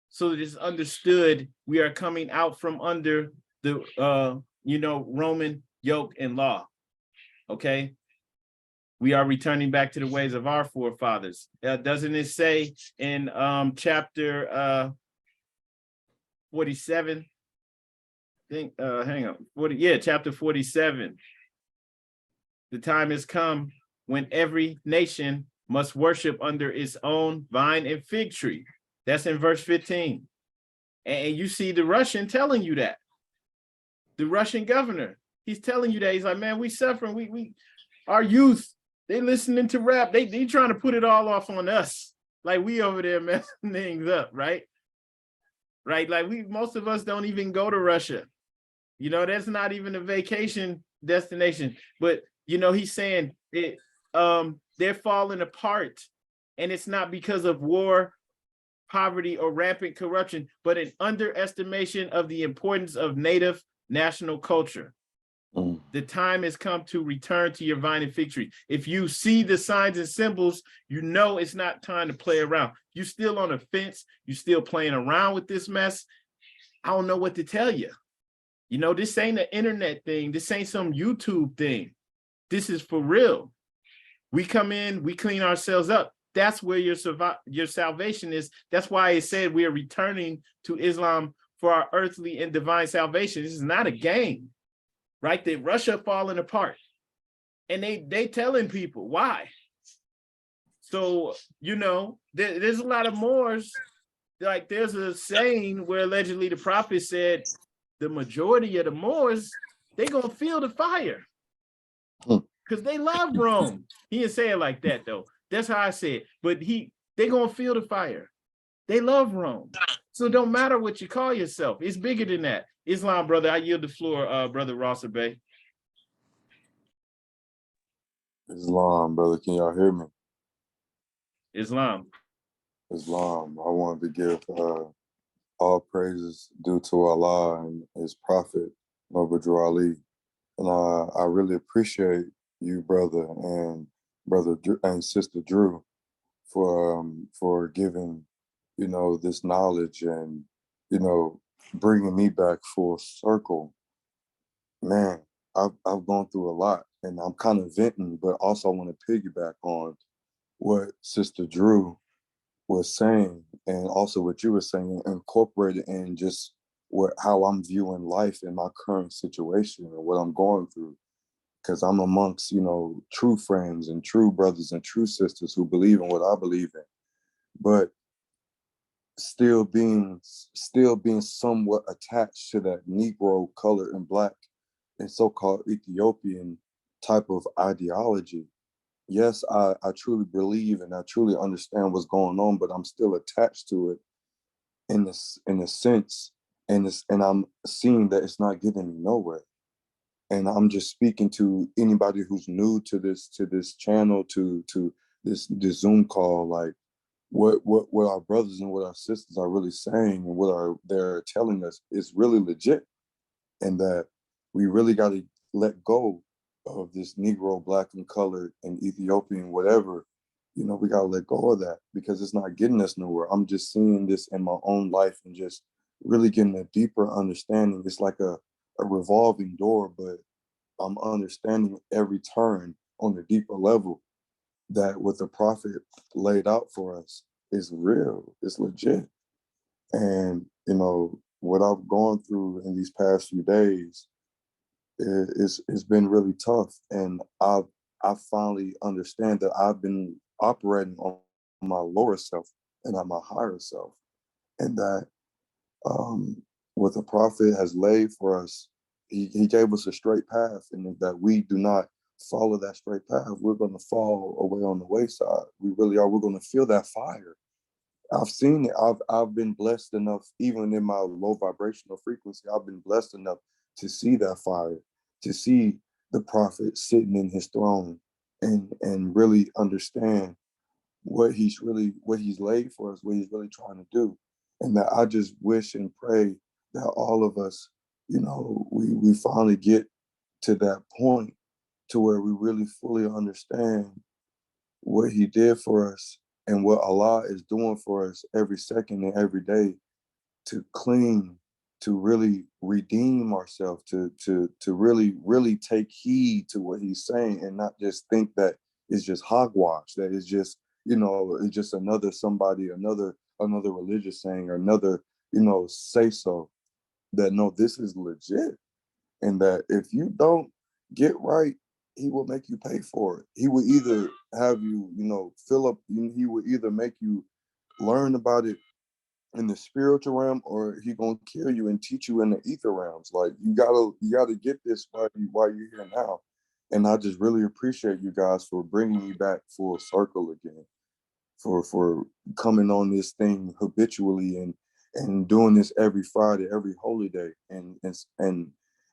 so that it's understood we are coming out from under the Roman yoke and law. Okay, we are returning back to the ways of our forefathers. Doesn't it say in chapter 47? Hang on, chapter 47. The time has come when every nation must worship under its own vine and fig tree. That's in verse 15. And you see the Russian telling you that. The Russian governor, he's telling you that. He's like, man, we suffering. We our youth, they listening to rap. They trying to put it all off on us. Like we over there messing things up, right? Right? Like most of us don't even go to Russia. That's not even a vacation destination. But he's saying it, they're falling apart. And it's not because of war, poverty, or rampant corruption, but an underestimation of the importance of native national culture. The time has come to return to your vine and fig tree. If you see the signs and symbols, it's not time to play around. You're still on the fence. You're still playing around with this mess. I don't know what to tell you. This ain't an internet thing. This ain't some YouTube thing. This is for real. We come in, we clean ourselves up. That's where your salvation is. That's why it said we are returning to Islam for our earthly and divine salvation. This is not a game, right? That Russia falling apart, and they telling people why. So there's a lot of Moors. Like there's a saying where allegedly the prophet said the majority of the Moors, they gonna feel the fire because they love Rome. He didn't say it like that though. That's how I say it. But they gonna feel the fire. They love Rome. So it don't matter what you call yourself. It's bigger than that. Islam, brother. I yield the floor, brother Rosser Bey. Islam, brother. Can y'all hear me? Islam. Islam. I wanted to give all praises due to Allah and His Prophet, Noble Drew Ali. And I really appreciate you, brother, and brother and sister Drew for giving, this knowledge and, bringing me back full circle. Man, I've gone through a lot, and I'm kind of venting, but also I want to piggyback on what Sister Drew was saying, and also what you were saying, incorporated in just how I'm viewing life in my current situation and what I'm going through. Because I'm amongst, true friends and true brothers and true sisters who believe in what I believe in, but still being somewhat attached to that Negro, colored, and Black and so-called Ethiopian type of ideology. Yes, I truly believe and I truly understand what's going on, but I'm still attached to it in a sense, and I'm seeing that it's not getting me nowhere. And I'm just speaking to anybody who's new to this channel, to this Zoom call, like what our brothers and what our sisters are really saying and what they're telling us is really legit, and that we really got to let go of this Negro, Black, and colored, and Ethiopian, whatever. We got to let go of that because it's not getting us nowhere. I'm just seeing this in my own life and just really getting a deeper understanding. It's like a revolving door, but I'm understanding every turn on a deeper level that what the prophet laid out for us is real, it's legit. And, what I've gone through in these past few days it's been really tough. And I finally understand that I've been operating on my lower self and on my higher self. And that what the prophet has laid for us, he gave us a straight path, and that we do not follow that straight path, we're going to fall away on the wayside. We really are. We're going to feel that fire. I've seen it. I've been blessed enough, even in my low vibrational frequency, I've been blessed enough to see that fire, to see the prophet sitting in his throne and really understand what he's laid for us, what he's really trying to do. And that I just wish and pray that all of us, we finally get to that point to where we really fully understand what he did for us and what Allah is doing for us every second and every day to clean, to really redeem ourselves, to really take heed to what he's saying and not just think that it's just hogwash, that it's just, it's just another religious saying or another, say so. That no, this is legit. And that if you don't get right, he will make you pay for it. He will either have you, fill up, he will either make you learn about it in the spiritual realm, or he gonna kill you and teach you in the ether realms. Like you gotta get this while you're here now. And I just really appreciate you guys for bringing me back full circle again, for coming on this thing habitually and doing this every Friday, every holy day, and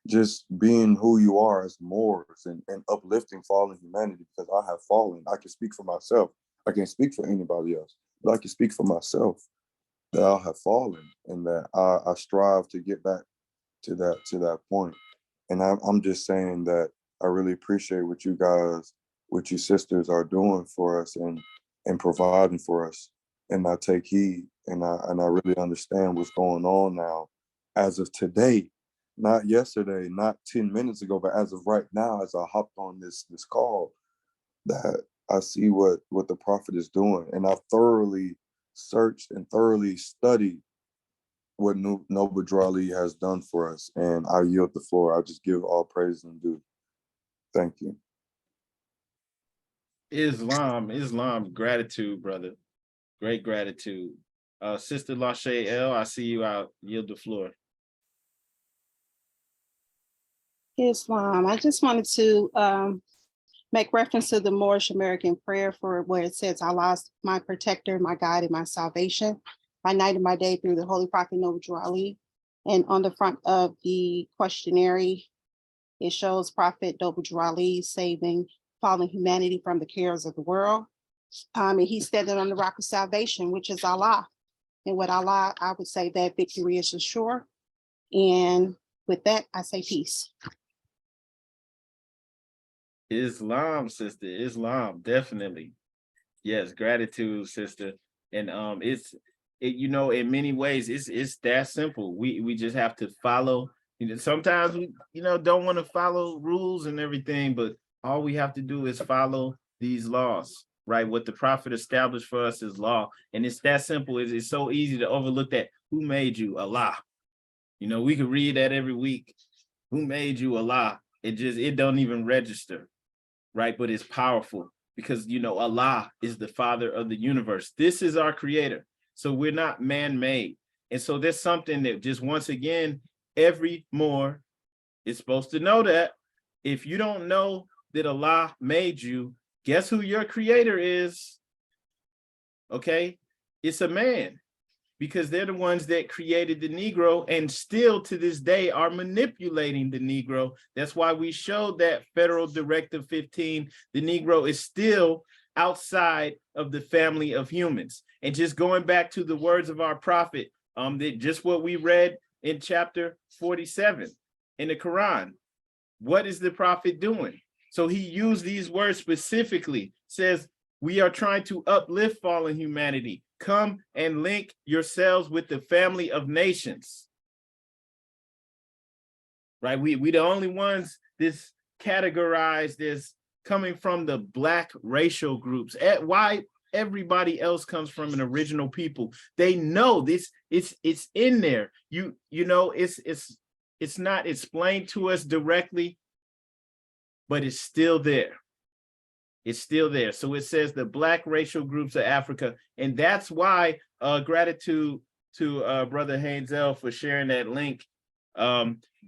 just being who you are as Moors and uplifting fallen humanity, because I have fallen. I can speak for myself. I can't speak for anybody else, but I can speak for myself that I have fallen and that I strive to get back to that point. And I'm just saying that I really appreciate what you guys, what you sisters are doing for us and providing for us. And I take heed and I really understand what's going on now as of today, not yesterday, not 10 minutes ago, but as of right now, as I hopped on this call, that I see what the prophet is doing. And I've thoroughly searched and thoroughly studied what Noble Drew Ali has done for us. And I yield the floor. I just give all praise and due. Thank you. Islam, gratitude, brother. Great gratitude. Sister Lachey L, I see you out. Yield the floor. Islam. I just wanted to make reference to the Moorish American prayer for where it says, Allah is my protector, my guide, and my salvation, my night and my day through the Holy Prophet Noble Drew Ali. And on the front of the questionnaire, it shows Prophet Noble Drew Ali saving fallen humanity from the cares of the world. And he's standing on the rock of salvation, which is Allah. And with Allah, I would say that victory is assured. And with that, I say peace. Islam, sister, Islam, definitely. Yes, gratitude, sister. And in many ways, it's that simple. We just have to follow. Sometimes we, don't want to follow rules and everything, but all we have to do is follow these laws, right? What the prophet established for us is law. And it's that simple. It's so easy to overlook that. Who made you? Allah. We could read that every week. Who made you? Allah. It don't even register. Right? But it's powerful because, Allah is the father of the universe. This is our creator. So we're not man-made. And so there's something that just, once again, every Moor is supposed to know that. If you don't know that Allah made you, guess who your creator is? Okay? It's a man, because they're the ones that created the Negro and still to this day are manipulating the Negro. That's why we showed that Federal Directive 15, the Negro is still outside of the family of humans. And just going back to the words of our prophet, just what we read in chapter 47 in the Quran, what is the prophet doing? So he used these words specifically, says, we are trying to uplift fallen humanity. Come and link yourselves with the family of nations. Right? We the only ones this categorized as coming from the Black racial groups. Why everybody else comes from an original people? They know this. It's in there. It's not explained to us directly, but it's still there. It's still there. So it says the Black racial groups of Africa. And that's why gratitude to Brother Hazel for sharing that link.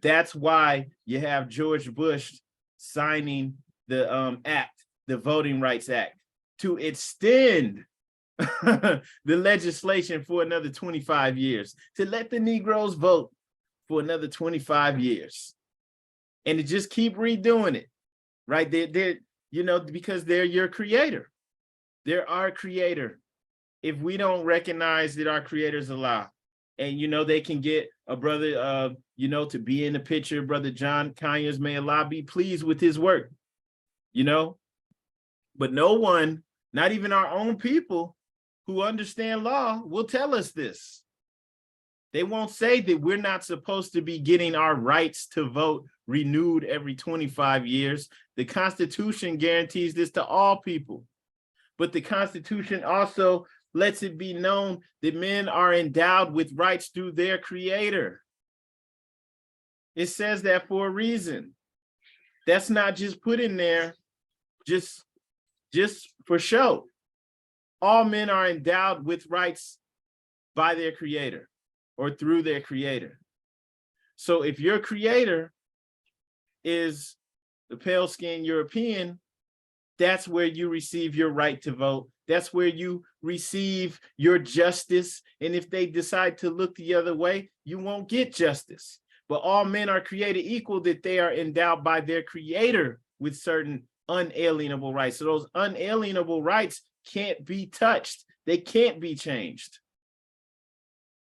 That's why you have George Bush signing the act, the Voting Rights Act, to extend the legislation for another 25 years, to let the Negroes vote for another 25 years. And to just keep redoing it, right? They're because they're your creator. They're our creator. If we don't recognize that our creator is Allah, and they can get a brother to be in the picture, Brother John Conyers, may Allah be pleased with his work, but no one, not even our own people who understand law, will tell us this. They won't say that we're not supposed to be getting our rights to vote renewed every 25 years. The Constitution guarantees this to all people. But the Constitution also lets it be known that men are endowed with rights through their creator. It says that for a reason. That's not just put in there just for show. All men are endowed with rights by their creator or through their creator. So if your creator is the pale-skinned European, that's where you receive your right to vote. That's where you receive your justice. And if they decide to look the other way, you won't get justice. But all men are created equal, that they are endowed by their creator with certain unalienable rights. So those unalienable rights can't be touched. They can't be changed.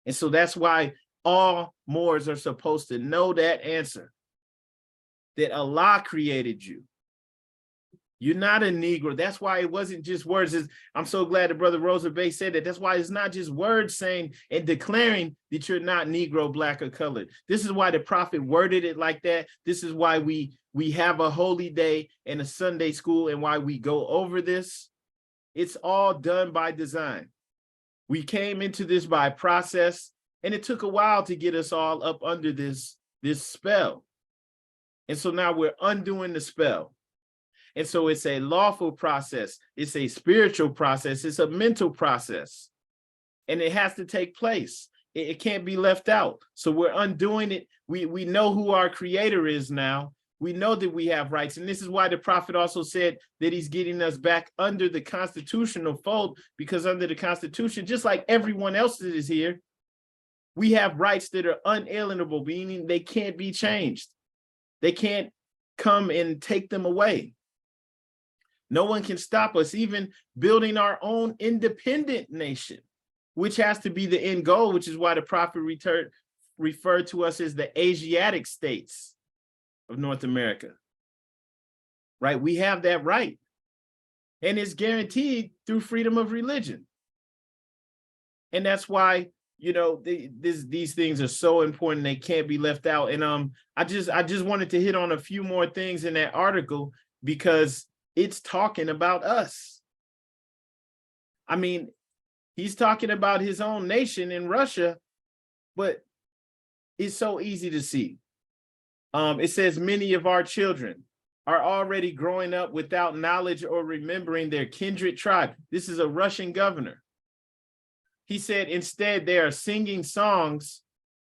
And so that's why all Moors are supposed to know that answer, that Allah created you. You're not a Negro. That's why it wasn't just words. I'm so glad that Brother Rosa Bay said that. That's why it's not just words saying and declaring that you're not Negro, Black, or colored. This is why the Prophet worded it like that. This is why we have a holy day and a Sunday school, and why we go over this. It's all done by design. We came into this by process, and it took a while to get us all up under this spell. And so now we're undoing the spell. And so it's a lawful process. It's a spiritual process. It's a mental process. And it has to take place. It can't be left out. So we're undoing it. We know who our creator is now. We know that we have rights. And this is why the Prophet also said that he's getting us back under the constitutional fold, because under the Constitution, just like everyone else that is here, we have rights that are unalienable, meaning they can't be changed. They can't come and take them away. No one can stop us, even building our own independent nation, which has to be the end goal, which is why the Prophet referred to us as the Asiatic states of North America, right? We have that right, and it's guaranteed through freedom of religion. And that's why, these things are so important. They can't be left out. And I just wanted to hit on a few more things in that article, because it's talking about us. I mean, he's talking about his own nation in Russia, but it's so easy to see. It says many of our children are already growing up without knowledge or remembering their kindred tribe. This is a Russian governor. He said instead they are singing songs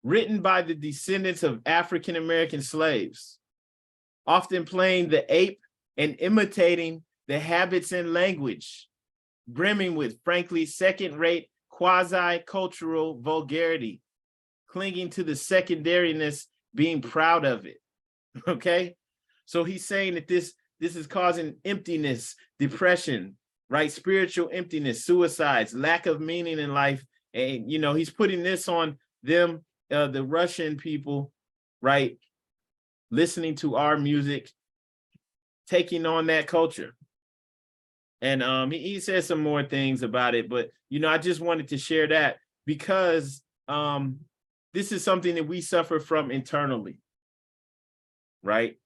written by the descendants of African-American slaves, often playing the ape and imitating the habits and language, brimming with, frankly, second-rate quasi-cultural vulgarity, clinging to the secondariness, being proud of it, okay? So he's saying that this is causing emptiness, depression, right? Spiritual emptiness, suicides, lack of meaning in life. And, he's putting this on them, the Russian people, right? Listening to our music, taking on that culture. And he says some more things about it, but I just wanted to share that because this is something that we suffer from internally, right?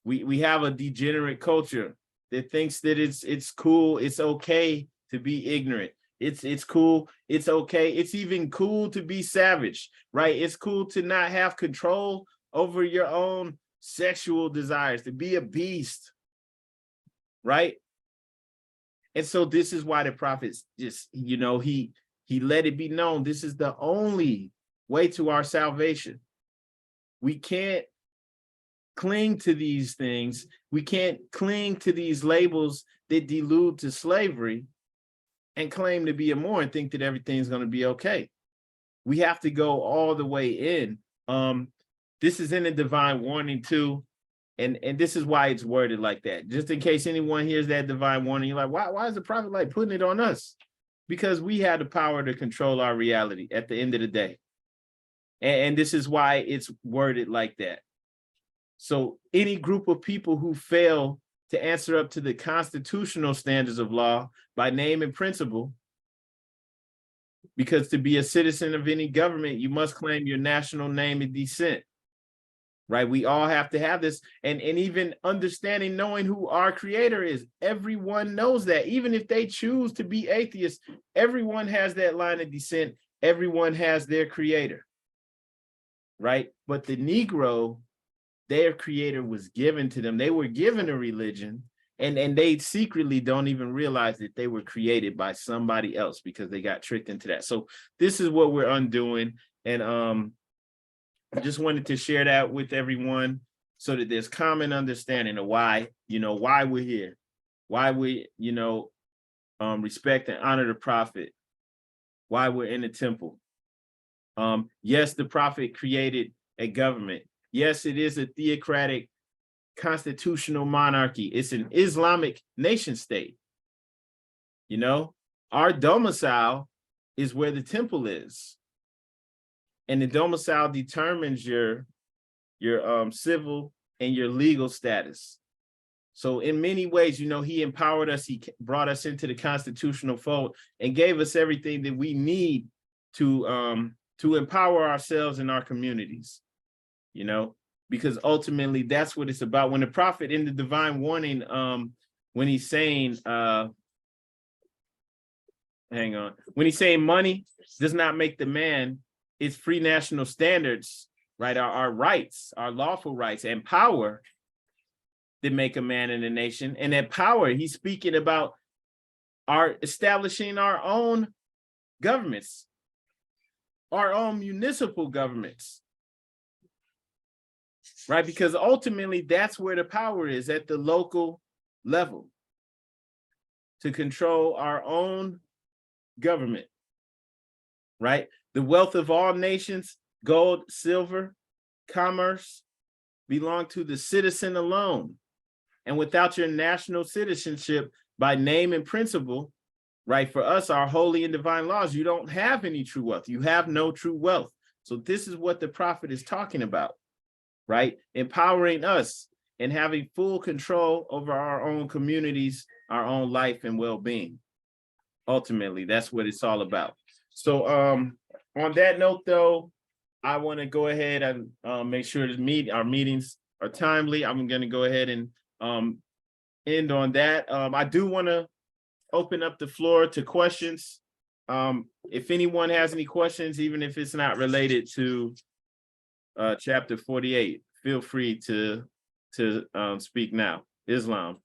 We have a degenerate culture that thinks that it's cool, it's okay to be ignorant. It's cool, it's okay. It's even cool to be savage, right? It's cool to not have control over your own sexual desires, to be a beast, right? And so this is why the prophets just, he let it be known, this is the only way to our salvation. We can't cling to these things. We can't cling to these labels that delude to slavery and claim to be a Moor and think that everything's going to be okay. We have to go all the way in. This is in the divine warning too. And this is why it's worded like that. Just in case anyone hears that divine warning, you're like, why is the prophet like putting it on us? Because we have the power to control our reality at the end of the day. And this is why it's worded like that. So any group of people who fail to answer up to the constitutional standards of law by name and principle, because to be a citizen of any government, you must claim your national name and descent, right? We all have to have this, and even understanding, knowing who our creator is. Everyone knows that, even if they choose to be atheists, everyone has that line of descent. Everyone has their creator, right? But the Negro, their creator was given to them. They were given a religion, and they secretly don't even realize that they were created by somebody else because they got tricked into that. So this is what we're undoing. And I just wanted to share that with everyone so that there's common understanding of why, why we're here, why we, respect and honor the prophet, why we're in the temple. Yes, the prophet created a government. Yes, it is a theocratic constitutional monarchy. It's an Islamic nation state. Our domicile is where the temple is. And the domicile determines your civil and your legal status. So in many ways, he empowered us. He brought us into the constitutional fold and gave us everything that we need to empower ourselves and our communities, because ultimately that's what it's about. When the prophet in the divine warning, when he's saying, when he's saying money does not make the man, it's free national standards, right? Our rights, our lawful rights and power that make a man in a nation. And that power, he's speaking about our establishing our own governments, our own municipal governments, right? Because ultimately that's where the power is, at the local level, to control our own government, right? The wealth of all nations, gold, silver, commerce, belong to the citizen alone. And without your national citizenship by name and principle, right, for us, our holy and divine laws, you don't have any true wealth. You have no true wealth. So this is what the prophet is talking about, right? Empowering us and having full control over our own communities, our own life and well-being. Ultimately, that's what it's all about. So on that note, though, I want to go ahead and make sure our meetings are timely. I'm going to go ahead and end on that. I do want to open up the floor to questions. If anyone has any questions, even if it's not related to chapter 48, feel free to speak now. Islam.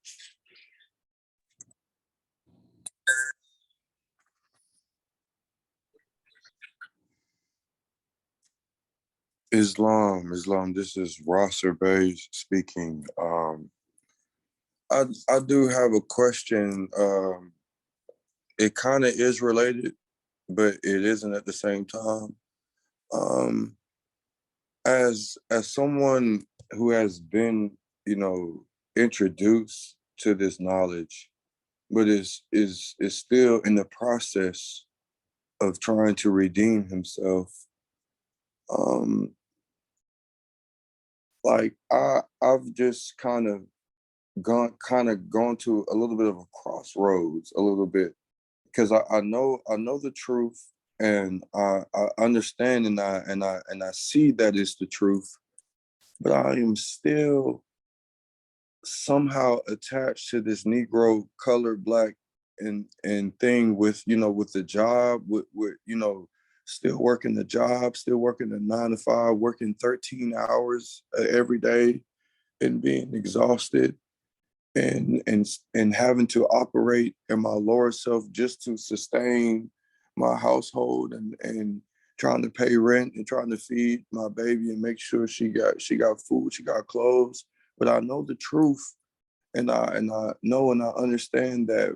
Islam, this is Rosser Bey speaking. I do have a question. It kind of is related, but it isn't at the same time. As someone who has been, introduced to this knowledge, but is still in the process of trying to redeem himself. I've just kind of gone to a little bit of a crossroads a little bit, because I know the truth, and I understand, and I see that it's the truth, but I am still somehow attached to this Negro, colored, Black, and thing with the job, with still working the job, still working the 9 to 5, working 13 hours every day, and being exhausted, and having to operate in my lower self just to sustain my household, and trying to pay rent, and trying to feed my baby, and make sure she got food, she got clothes. But I know the truth, and I know and I understand that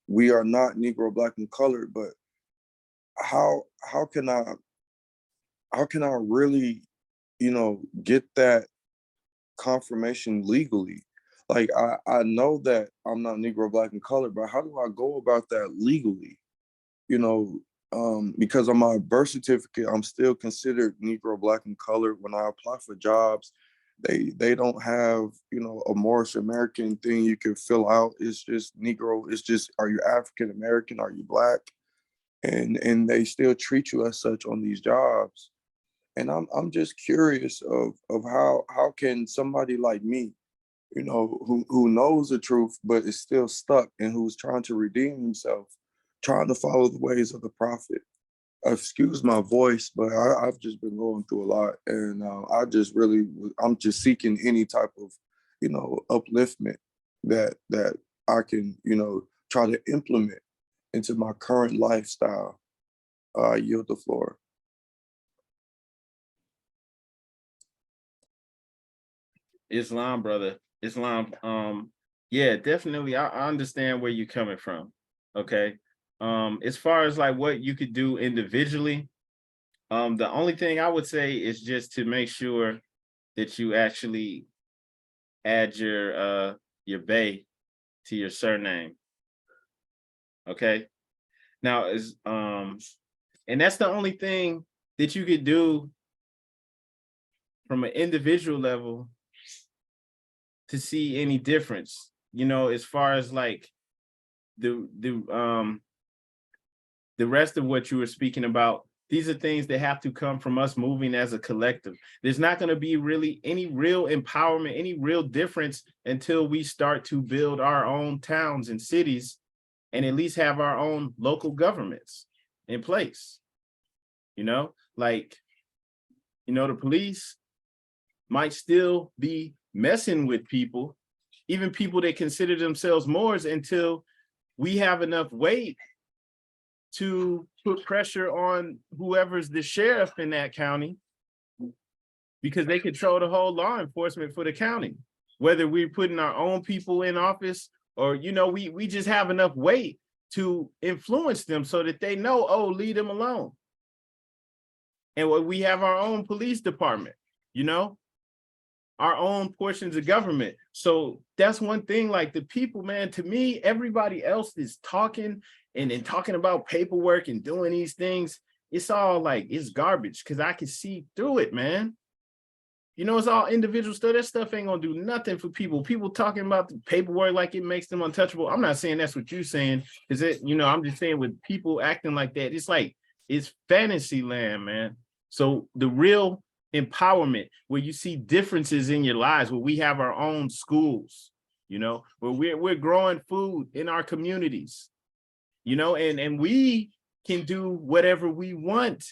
we are not Negro, Black, and colored. But how can I really get that confirmation legally? Like, I know that I'm not Negro, Black, and colored, but how do I go about that legally? You know, because on my birth certificate, I'm still considered Negro, Black, and colored. When I apply for jobs, they don't have, you know, a Moorish American thing you can fill out. It's just Negro. It's just, are you African American? Are you Black? And they still treat you as such on these jobs. And I'm just curious of how can somebody like me, you know, who knows the truth but is still stuck and who's trying to redeem himself, trying to follow the ways of the prophet. Excuse my voice, but I've just been going through a lot, and I'm just seeking any type of, you know, upliftment that I can, you know, try to implement into my current lifestyle. I yield the floor. Islam, brother. Islam. Yeah, definitely. I understand where you're coming from. Okay. As far as like what you could do individually, the only thing I would say is just to make sure that you actually add your bay to your surname. Okay. Now is and that's the only thing that you could do from an individual level to see any difference, you know, as far as like the rest of what you were speaking about. These are things that have to come from us moving as a collective. There's not going to be really any real empowerment, any real difference until we start to build our own towns and cities and at least have our own local governments in place. You know, like, you know, the police might still be messing with people, even people that consider themselves Moors, until we have enough weight to put pressure on whoever's the sheriff in that county, because they control the whole law enforcement for the county, whether we're putting our own people in office or, you know, we just have enough weight to influence them so that they know, oh, leave them alone. And we have our own police department, you know, our own portions of government. So that's one thing, like the people, man, to me, everybody else is talking and talking about paperwork and doing these things. It's all like, it's garbage because I can see through it, man. You know, it's all individual stuff. That stuff ain't gonna do nothing for people. People talking about the paperwork like it makes them untouchable. I'm not saying that's what you're saying. Is it, you know, I'm just saying with people acting like that, it's like, it's fantasy land, man. So the real empowerment, where you see differences in your lives, where we have our own schools, you know, where we're growing food in our communities, you know, and we can do whatever we want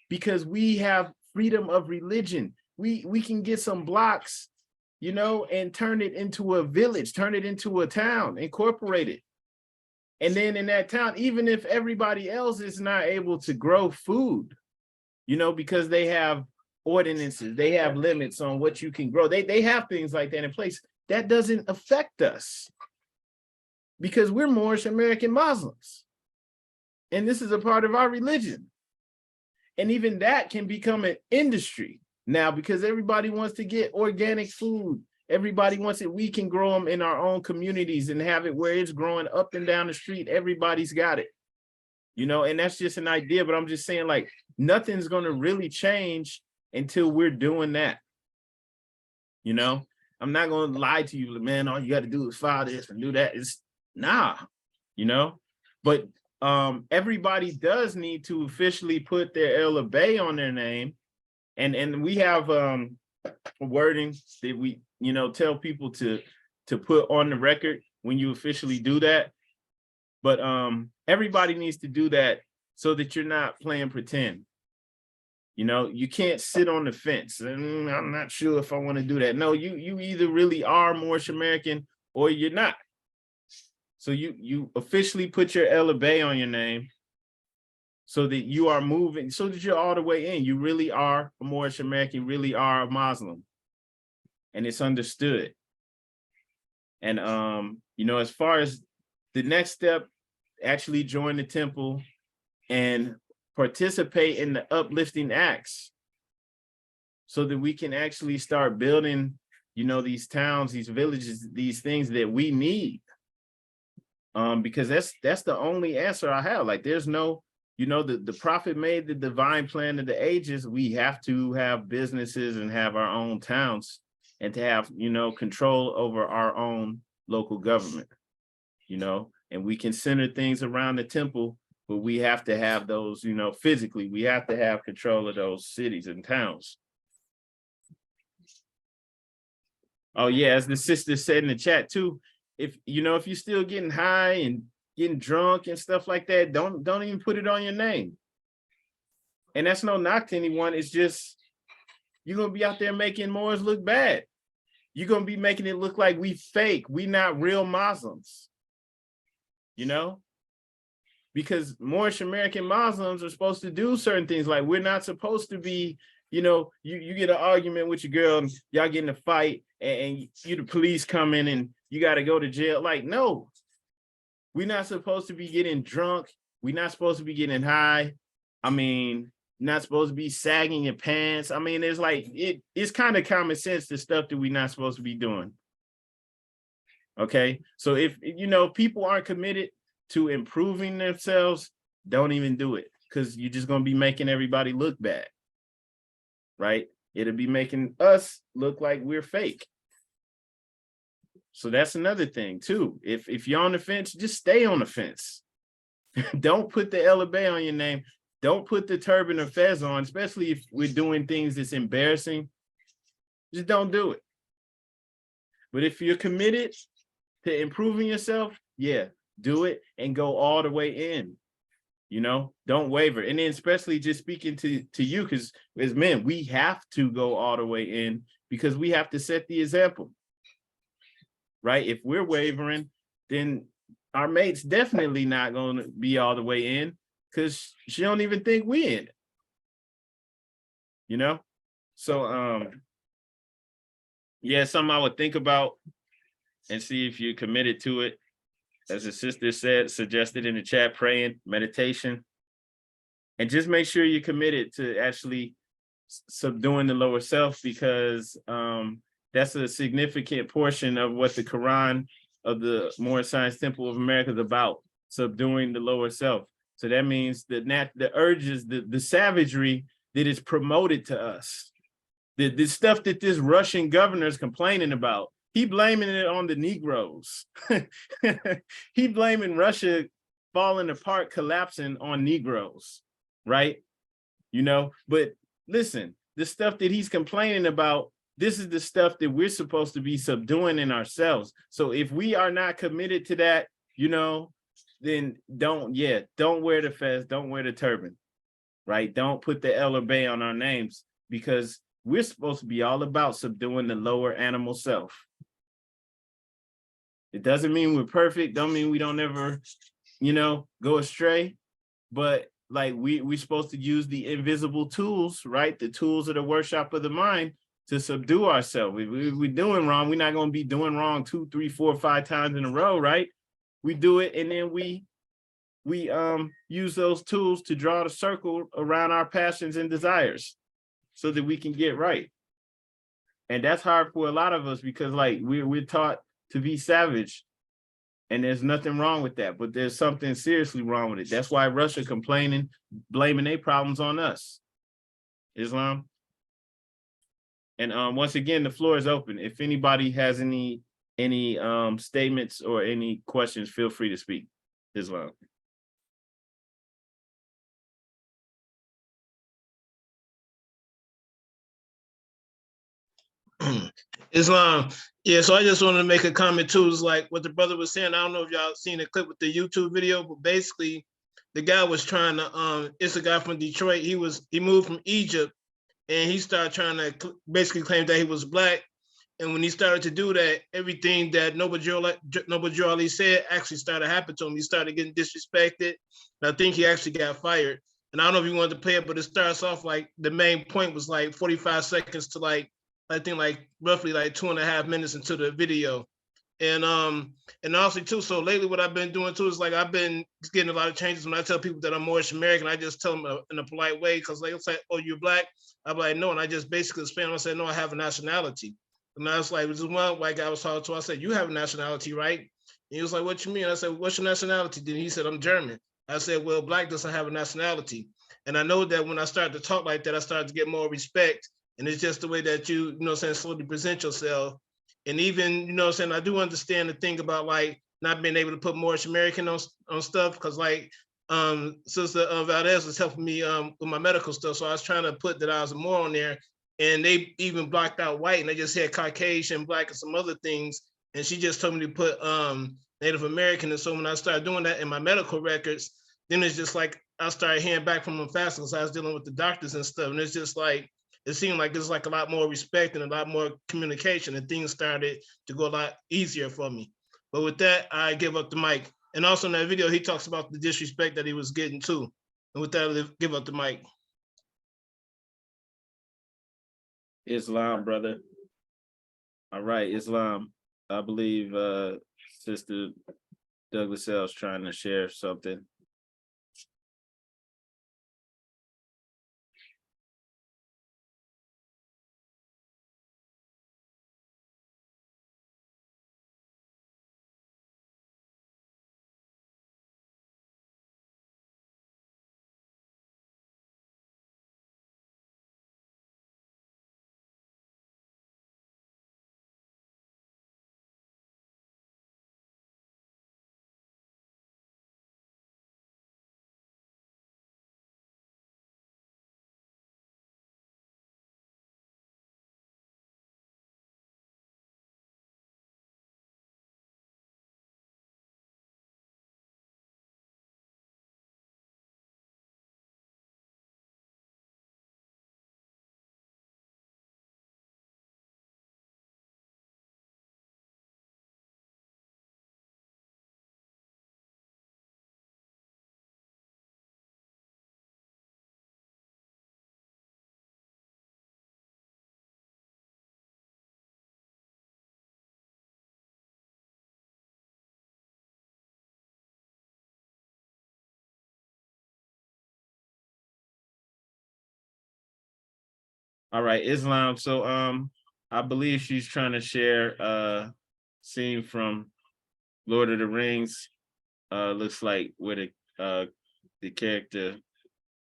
because we have freedom of religion. We can get some blocks, you know, and turn it into a village, turn it into a town, incorporate it. And then in that town, even if everybody else is not able to grow food, you know, because they have ordinances, they have limits on what you can grow. They have things like that in place. That doesn't affect us because we're Moorish American Muslims. And this is a part of our religion. And even that can become an industry now because everybody wants to get organic food. Everybody wants it. We can grow them in our own communities and have it where it's growing up and down the street. Everybody's got it, you know, and that's just an idea. But I'm just saying, like, nothing's going to really change until we're doing that. You know, I'm not going to lie to you, man, all you got to do is file this and do that. It's nah, you know, but everybody does need to officially put their Ella Bay on their name. And we have wording that we, you know, tell people to put on the record when you officially do that. But everybody needs to do that so that you're not playing pretend. You know, you can't sit on the fence and I'm not sure if I want to do that. No, you either really are Moorish American or you're not. So you officially put your Ella Bay on your name so that you are moving, so that you're all the way in. You really are a Moorish American, really are a Muslim. And it's understood. And you know, as far as the next step, actually join the temple and participate in the uplifting acts so that we can actually start building, you know, these towns, these villages, these things that we need. Because that's the only answer I have. Like, there's no, you know, the prophet made the divine plan of the ages. We have to have businesses and have our own towns, and to have, you know, control over our own local government, you know, and we can center things around the temple, but we have to have those, you know, physically, we have to have control of those cities and towns. Oh yeah, as the sister said in the chat too, if you know, if you're still getting high and getting drunk and stuff like that, don't even put it on your name. And that's no knock to anyone. It's just, you're gonna be out there making Moors look bad. You're gonna be making it look like we fake, we not real Muslims, you know? Because Moorish American Muslims are supposed to do certain things. Like, we're not supposed to be, you know, you get an argument with your girl and y'all get in a fight, and you the police come in and you got to go to jail. Like, no, we're not supposed to be getting drunk. We're not supposed to be getting high. I mean, not supposed to be sagging your pants. I mean, it's like, it's kind of common sense, the stuff that we're not supposed to be doing. Okay, so if, you know, people aren't committed to improving themselves, don't even do it, because you're just going to be making everybody look bad, right? It'll be making us look like we're fake. So that's another thing too. If you're on the fence, just stay on the fence. Don't put the El Bay on your name. Don't put the turban or fez on, especially if we're doing things that's embarrassing. Just don't do it. But if you're committed to improving yourself, yeah, do it and go all the way in. You know, don't waver. And then especially just speaking to you, because as men, we have to go all the way in, because we have to set the example, right? If we're wavering, then our mate's definitely not going to be all the way in, because she don't even think we in it, you know? So, yeah, something I would think about and see if you're committed to it. As the sister said, suggested in the chat, praying, meditation, and just make sure you're committed to actually subduing the lower self, because that's a significant portion of what the Koran of the Moorish Science Temple of America is about, subduing the lower self. So that means that the urges, the savagery that is promoted to us, the stuff that this Russian governor is complaining about. He blaming it on the Negroes. He blaming Russia falling apart, collapsing on Negroes, right? You know, but listen, the stuff that he's complaining about, this is the stuff that we're supposed to be subduing in ourselves. So if we are not committed to that, you know, then don't wear the fez, don't wear the turban, right? Don't put the El Bay on our names, because we're supposed to be all about subduing the lower animal self. It doesn't mean we're perfect. Don't mean we don't ever, you know, go astray. But like we're supposed to use the invisible tools, right? The tools of the workshop of the mind to subdue ourselves. We're doing wrong. We're not going to be doing wrong 2, 3, 4, 5 times in a row, right? We do it, and then we use those tools to draw the circle around our passions and desires so that we can get right. And that's hard for a lot of us, because like we're taught to be savage, and there's nothing wrong with that, but there's something seriously wrong with it. That's why Russia complaining, blaming their problems on us, Islam. And once again, the floor is open. If anybody has any statements or any questions, feel free to speak. Islam. Islam. Yeah, so I just wanted to make a comment too. It's like what the brother was saying. I don't know if y'all seen the clip with the YouTube video, but basically the guy was trying to, it's a guy from Detroit. He moved from Egypt, and he started trying to basically claim that he was Black. And when he started to do that, everything that Noble Drew Ali said actually started happening to him. He started getting disrespected. And I think he actually got fired. And I don't know if you wanted to play it, but it starts off like the main point was like 45 seconds to like, I think like roughly like 2.5 minutes into the video. And also too, so lately what I've been doing too is like I've been getting a lot of changes when I tell people that I'm Moorish American. I just tell them in a polite way, because they'll say, "Oh, you're Black." I'm like, "No," and I just basically explain. I say, "No, I have a nationality." And I was like, this one white guy I was talking to, I said, you have a nationality, right? And he was like, what you mean? I said, what's your nationality? Then he said, I'm German. I said, well, black doesn't have a nationality. And I know that when I started to talk like that, I started to get more respect. And it's just the way that you know what I'm saying, slowly present yourself. And even, you know what I'm saying, I do understand the thing about like not being able to put Moorish American on stuff, because like Sister Valdez was helping me with my medical stuff. So I was trying to put that I was more on there. And they even blocked out white, and they just had Caucasian, black, and some other things. And she just told me to put Native American. And so when I started doing that in my medical records, then it's just like I started hearing back from them faster because I was dealing with the doctors and stuff. And it's just like, it seemed like there's like a lot more respect and a lot more communication, and things started to go a lot easier for me. But with that, I give up the mic. And also in that video, he talks about the disrespect that he was getting too. And with that, I give up the mic. Islam, brother. All right, Islam. I believe Sister Douglas L's trying to share something. All right, Islam. So I believe she's trying to share a scene from Lord of the Rings. Looks like where the character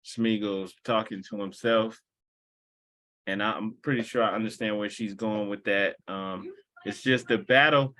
Smeagol's talking to himself. And I'm pretty sure I understand where she's going with that. It's just the battle.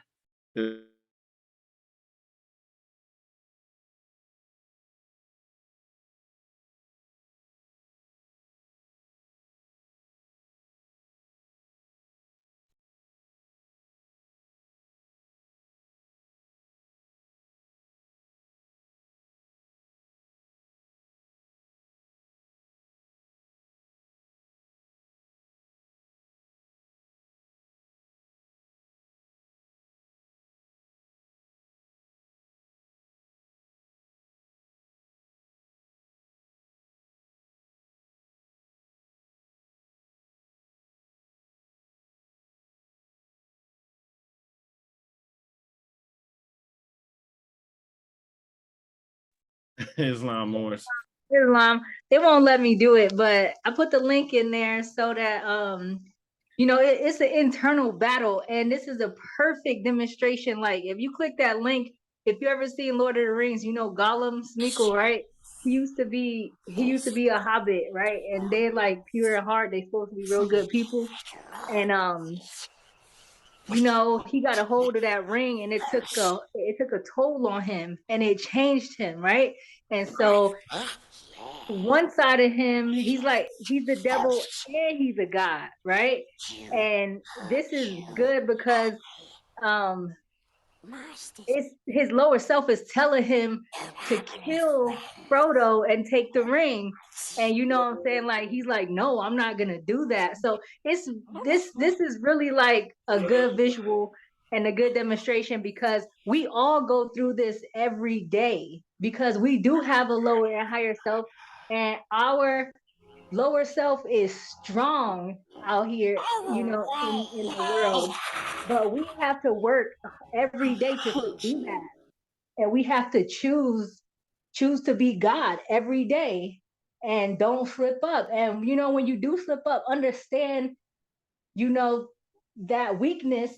Islam Morris. Islam, they won't let me do it, but I put the link in there so that you know, it's an internal battle, and this is a perfect demonstration. Like if you click that link, if you ever seen Lord of the Rings, you know Gollum Smeagol, right? He used to be a hobbit, right? And they're like pure at heart, they supposed to be real good people. And you know, he got a hold of that ring, and it took a toll on him, and it changed him, right? And so one side of him, he's the devil and he's a god, right? And this is good because um it's his lower self is telling him to kill Frodo and take the ring. And you know what I'm saying? Like he's like, no, I'm not gonna do that. So it's this is really like a good visual and a good demonstration, because we all go through this every day, because we do have a lower and higher self, and our lower self is strong out here, you know, in the world. But we have to work every day to subdue that. And we have to choose to be God every day, and don't slip up. And you know, when you do slip up, understand, you know, that weakness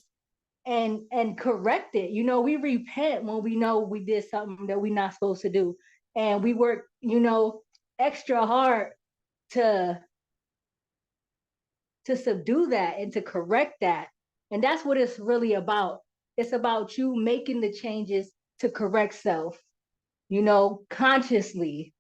and correct it. You know, we repent when we know we did something that we're not supposed to do. And we work, you know, extra hard to subdue that and to correct that. And that's what it's really about. It's about you making the changes to correct self, you know, consciously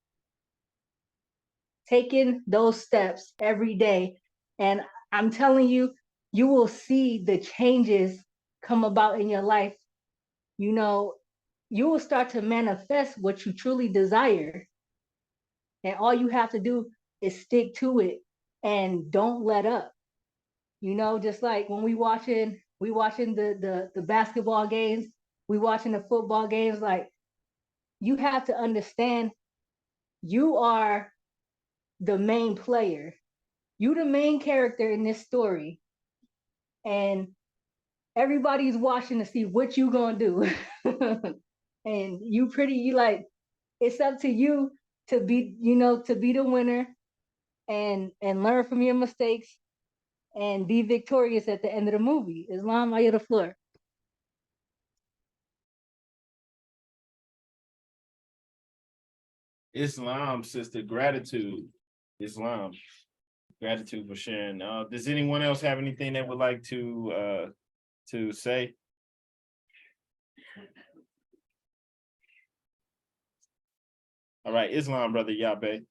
taking those steps every day. And I'm telling you, you will see the changes come about in your life. You know, you will start to manifest what you truly desire. And all you have to do is stick to it and don't let up. You know, just like when we watching the basketball games, we watching the football games, like you have to understand you are the main player. You the main character in this story. And everybody's watching to see what you gonna do. And you like, it's up to you to be, you know, to be the winner and learn from your mistakes and be victorious at the end of the movie. Islam, I yield the floor. Islam, sister, gratitude. Islam, gratitude for sharing. Does anyone else have anything they would like to say? All right, Islam, brother Yabe.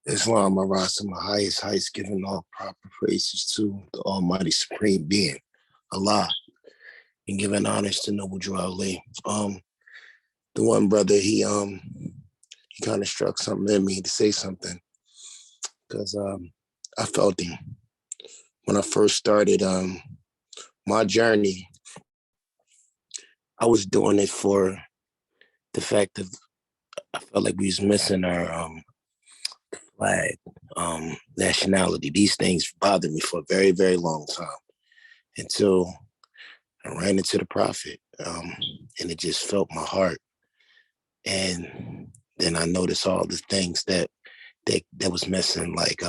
Islam, I rise to my highest heights, giving all proper praises to the Almighty Supreme Being, Allah, and giving honors to Noble Drew Ali. The one brother, he kind of struck something in me to say something, because I felt him when I first started my journey. I was doing it for the fact that I felt like we was missing our flag, nationality. These things bothered me for a very, very long time until I ran into the Prophet, and it just felt my heart. And then I noticed all the things that was missing, like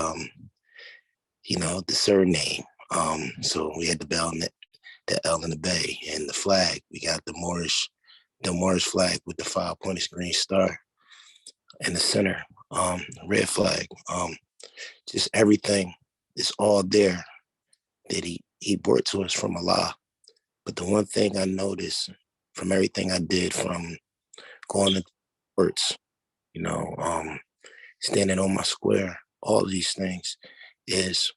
you know, the surname. So we had the L and the Bay, and the flag. We got the Moorish flag with the 5-pointed green star in the center, red flag. Just everything is all there that he brought to us from Allah. But the one thing I noticed from everything I did, from going into sports, you know, standing on my square, all of these things, is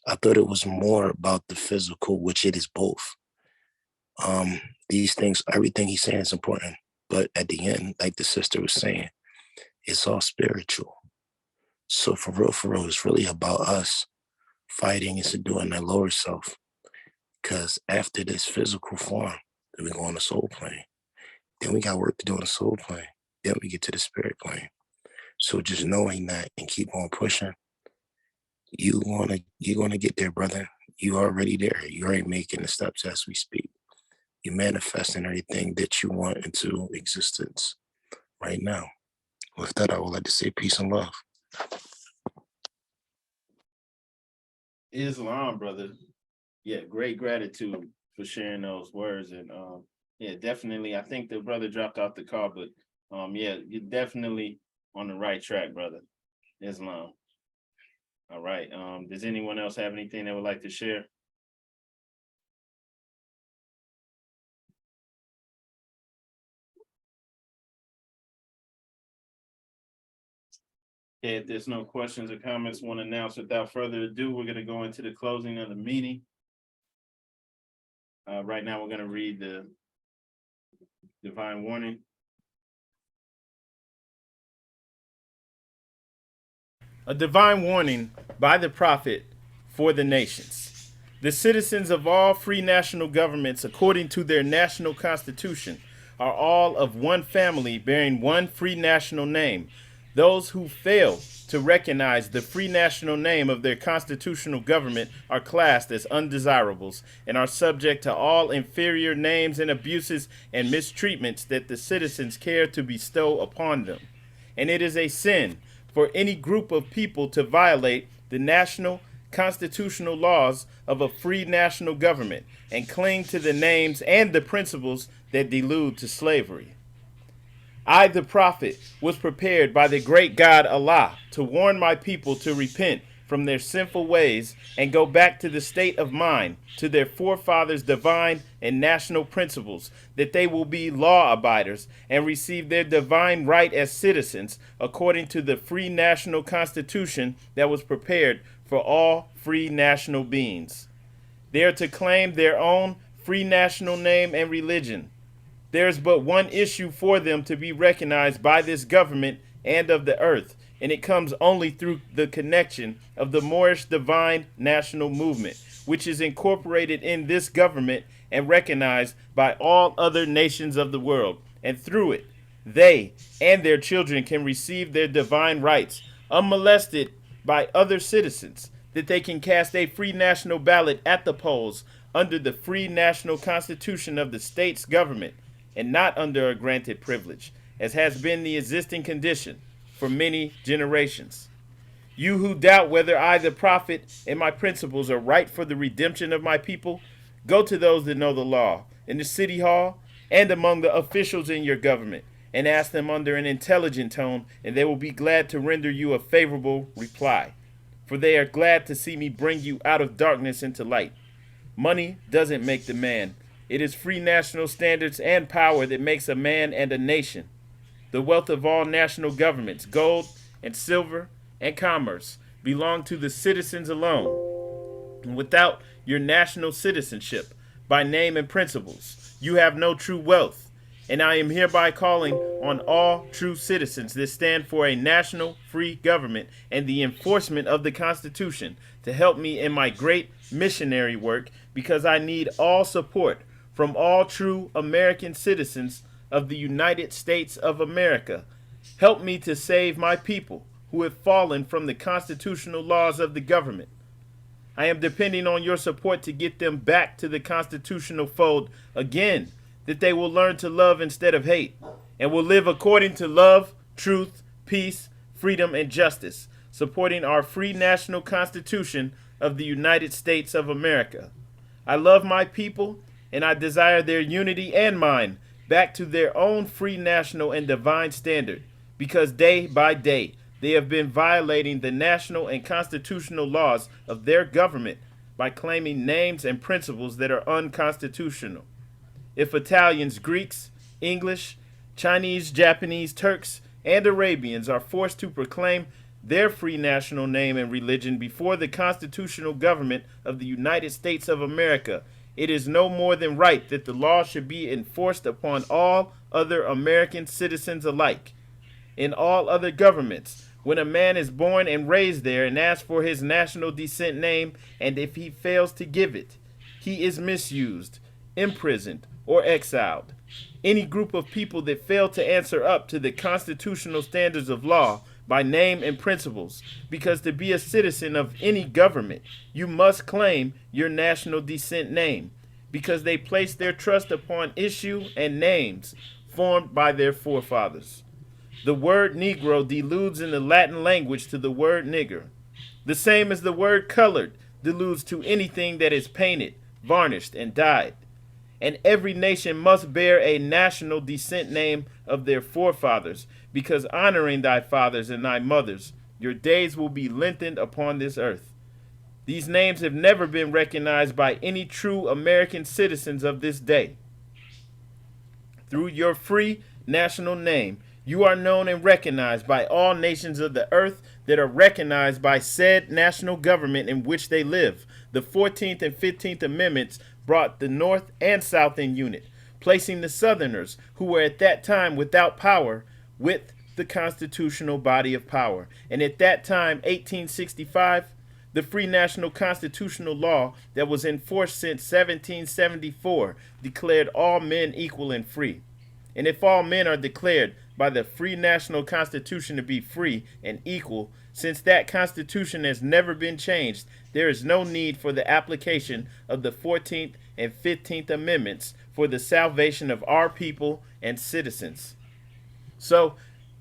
I thought it was more about the physical, which it is both. These things, everything he's saying is important, but at the end, like the sister was saying, it's all spiritual. So for real, it's really about us fighting and subduing that lower self. Because after this physical form, then we go on the soul plane. Then we got work to do on the soul plane. Then we get to the spirit plane. So just knowing that and keep on pushing, you're gonna get there, brother. You already there. You're already making the steps as we speak. You're manifesting everything that you want into existence right now. With that, I would like to say peace and love. Islam, brother. Yeah, great gratitude for sharing those words. And yeah, definitely. I think the brother dropped off the call, but yeah, you're definitely on the right track, brother. Islam. All right. Does anyone else have anything they would like to share? Okay, if there's no questions or comments, want to announce without further ado, we're going to go into the closing of the meeting. Right now, we're going to read the divine warning. A divine warning by the prophet for the nations. The citizens of all free national governments, according to their national constitution, are all of one family bearing one free national name. Those who fail to recognize the free national name of their constitutional government are classed as undesirables and are subject to all inferior names and abuses and mistreatments that the citizens care to bestow upon them. And it is a sin for any group of people to violate the national constitutional laws of a free national government and cling to the names and the principles that delude to slavery. I, the prophet, was prepared by the great God Allah to warn my people to repent from their sinful ways and go back to the state of mind, to their forefathers' divine and national principles, that they will be law abiders and receive their divine right as citizens according to the free national constitution that was prepared for all free national beings. They are to claim their own free national name and religion. There is but one issue for them to be recognized by this government and of the earth, and it comes only through the connection of the Moorish Divine National Movement, which is incorporated in this government and recognized by all other nations of the world. And through it, they and their children can receive their divine rights unmolested by other citizens, that they can cast a free national ballot at the polls under the free national constitution of the state's government, and not under a granted privilege, as has been the existing condition for many generations. You who doubt whether I, the prophet, and my principles are right for the redemption of my people, go to those that know the law in the city hall and among the officials in your government, and ask them under an intelligent tone, and they will be glad to render you a favorable reply. For they are glad to see me bring you out of darkness into light. Money doesn't make the man. It is free national standards and power that makes a man and a nation. The wealth of all national governments, gold and silver and commerce, belong to the citizens alone. And without your national citizenship, by name and principles, you have no true wealth. And I am hereby calling on all true citizens that stand for a national free government and the enforcement of the Constitution to help me in my great missionary work, because I need all support from all true American citizens of the United States of America. Help me to save my people who have fallen from the constitutional laws of the government. I am depending on your support to get them back to the constitutional fold again, that they will learn to love instead of hate, and will live according to love, truth, peace, freedom, and justice, supporting our free national constitution of the United States of America. I love my people, and I desire their unity and mine back to their own free national and divine standard, because day by day they have been violating the national and constitutional laws of their government by claiming names and principles that are unconstitutional. If Italians, Greeks, English, Chinese, Japanese, Turks, and Arabians are forced to proclaim their free national name and religion before the constitutional government of the United States of America, it is no more than right that the law should be enforced upon all other American citizens alike. In all other governments, when a man is born and raised there and asks for his national descent name, and if he fails to give it, he is misused, imprisoned, or exiled. Any group of people that fail to answer up to the constitutional standards of law by name and principles, because to be a citizen of any government, you must claim your national descent name, because they place their trust upon issue and names formed by their forefathers. The word Negro deludes in the Latin language to the word nigger, the same as the word colored deludes to anything that is painted, varnished, and dyed. And every nation must bear a national descent name of their forefathers, because honoring thy fathers and thy mothers, your days will be lengthened upon this earth. These names have never been recognized by any true American citizens of this day. Through your free national name, you are known and recognized by all nations of the earth that are recognized by said national government in which they live. The 14th and 15th Amendments brought the North and South in unit, placing the Southerners, who were at that time without power, with the constitutional body of power. And at that time, 1865, the free national constitutional law that was in force since 1774 declared all men equal and free. And if all men are declared by the free national constitution to be free and equal, since that constitution has never been changed, there is no need for the application of the 14th and 15th Amendments for the salvation of our people and citizens. So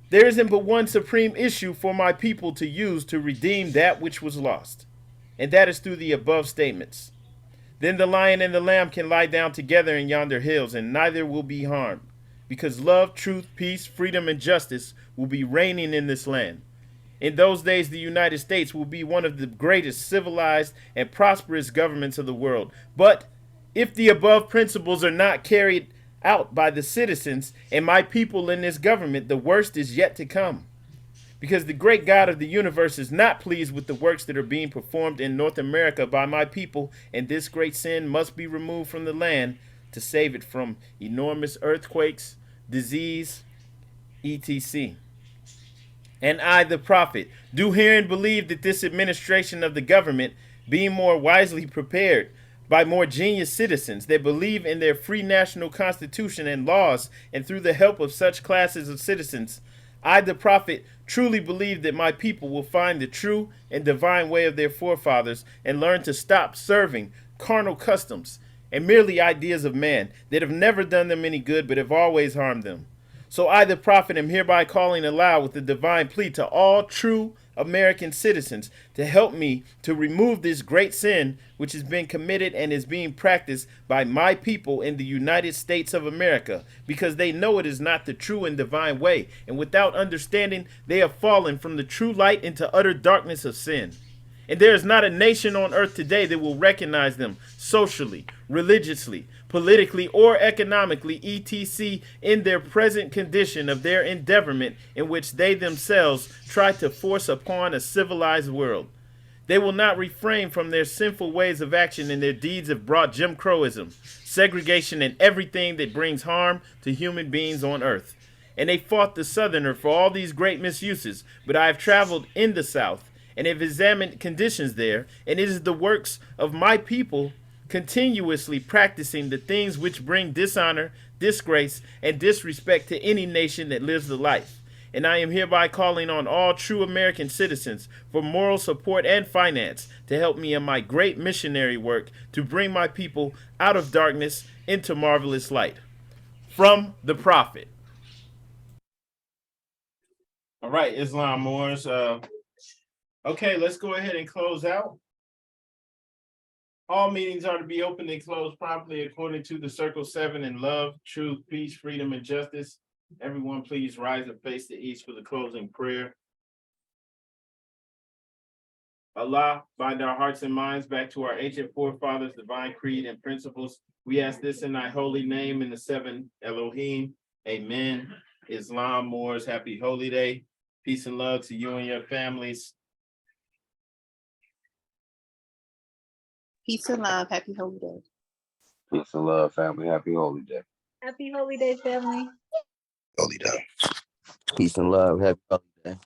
there isn't but one supreme issue for my people to use to redeem that which was lost. and that is through the above statements. Then the lion and the lamb can lie down together in yonder hills, and neither will be harmed, because love, truth, peace, freedom, and justice will be reigning in this land. In those days, the United States will be one of the greatest civilized and prosperous governments of the world. But if the above principles are not carried out by the citizens and my people in this government, the worst is yet to come. Because the great God of the universe is not pleased with the works that are being performed in North America by my people, and this great sin must be removed from the land to save it from enormous earthquakes, disease, etc. And I, the prophet, do hear and believe that this administration of the government, being more wisely prepared by more genius citizens that believe in their free national constitution and laws, and through the help of such classes of citizens, I, the prophet, truly believe that my people will find the true and divine way of their forefathers and learn to stop serving carnal customs and merely ideas of man that have never done them any good but have always harmed them. So I, the prophet, am hereby calling aloud with the divine plea to all true American citizens to help me to remove this great sin which has been committed and is being practiced by my people in the United States of America, because they know it is not the true and divine way, and without understanding they have fallen from the true light into utter darkness of sin. And there is not a nation on earth today that will recognize them socially, religiously, politically, or economically, etc., in their present condition of their endeavorment in which they themselves try to force upon a civilized world. They will not refrain from their sinful ways of action, and their deeds have brought Jim Crowism, segregation, and everything that brings harm to human beings on earth. And they fought the Southerner for all these great misuses, but I have traveled in the South and have examined conditions there, and it is the works of my people continuously practicing the things which bring dishonor, disgrace, and disrespect to any nation that lives the life. And I am hereby calling on all true American citizens for moral support and finance to help me in my great missionary work to bring my people out of darkness into marvelous light. From the prophet. All right, Islam Moors. Okay, let's go ahead and close out. All meetings are to be opened and closed promptly according to the Circle 7 in love, truth, peace, freedom, and justice. Everyone, please rise and face the east for the closing prayer. Allah, bind our hearts and minds back to our ancient forefathers' divine creed and principles. We ask this in thy holy name in the 7 Elohim. Amen. Islam Moors, happy holy day. Peace and love to you and your families. Peace and love. Happy holy day. Peace and love, family. Happy holy day. Happy Holy Day, family. Holy day. Peace and love. Happy holiday.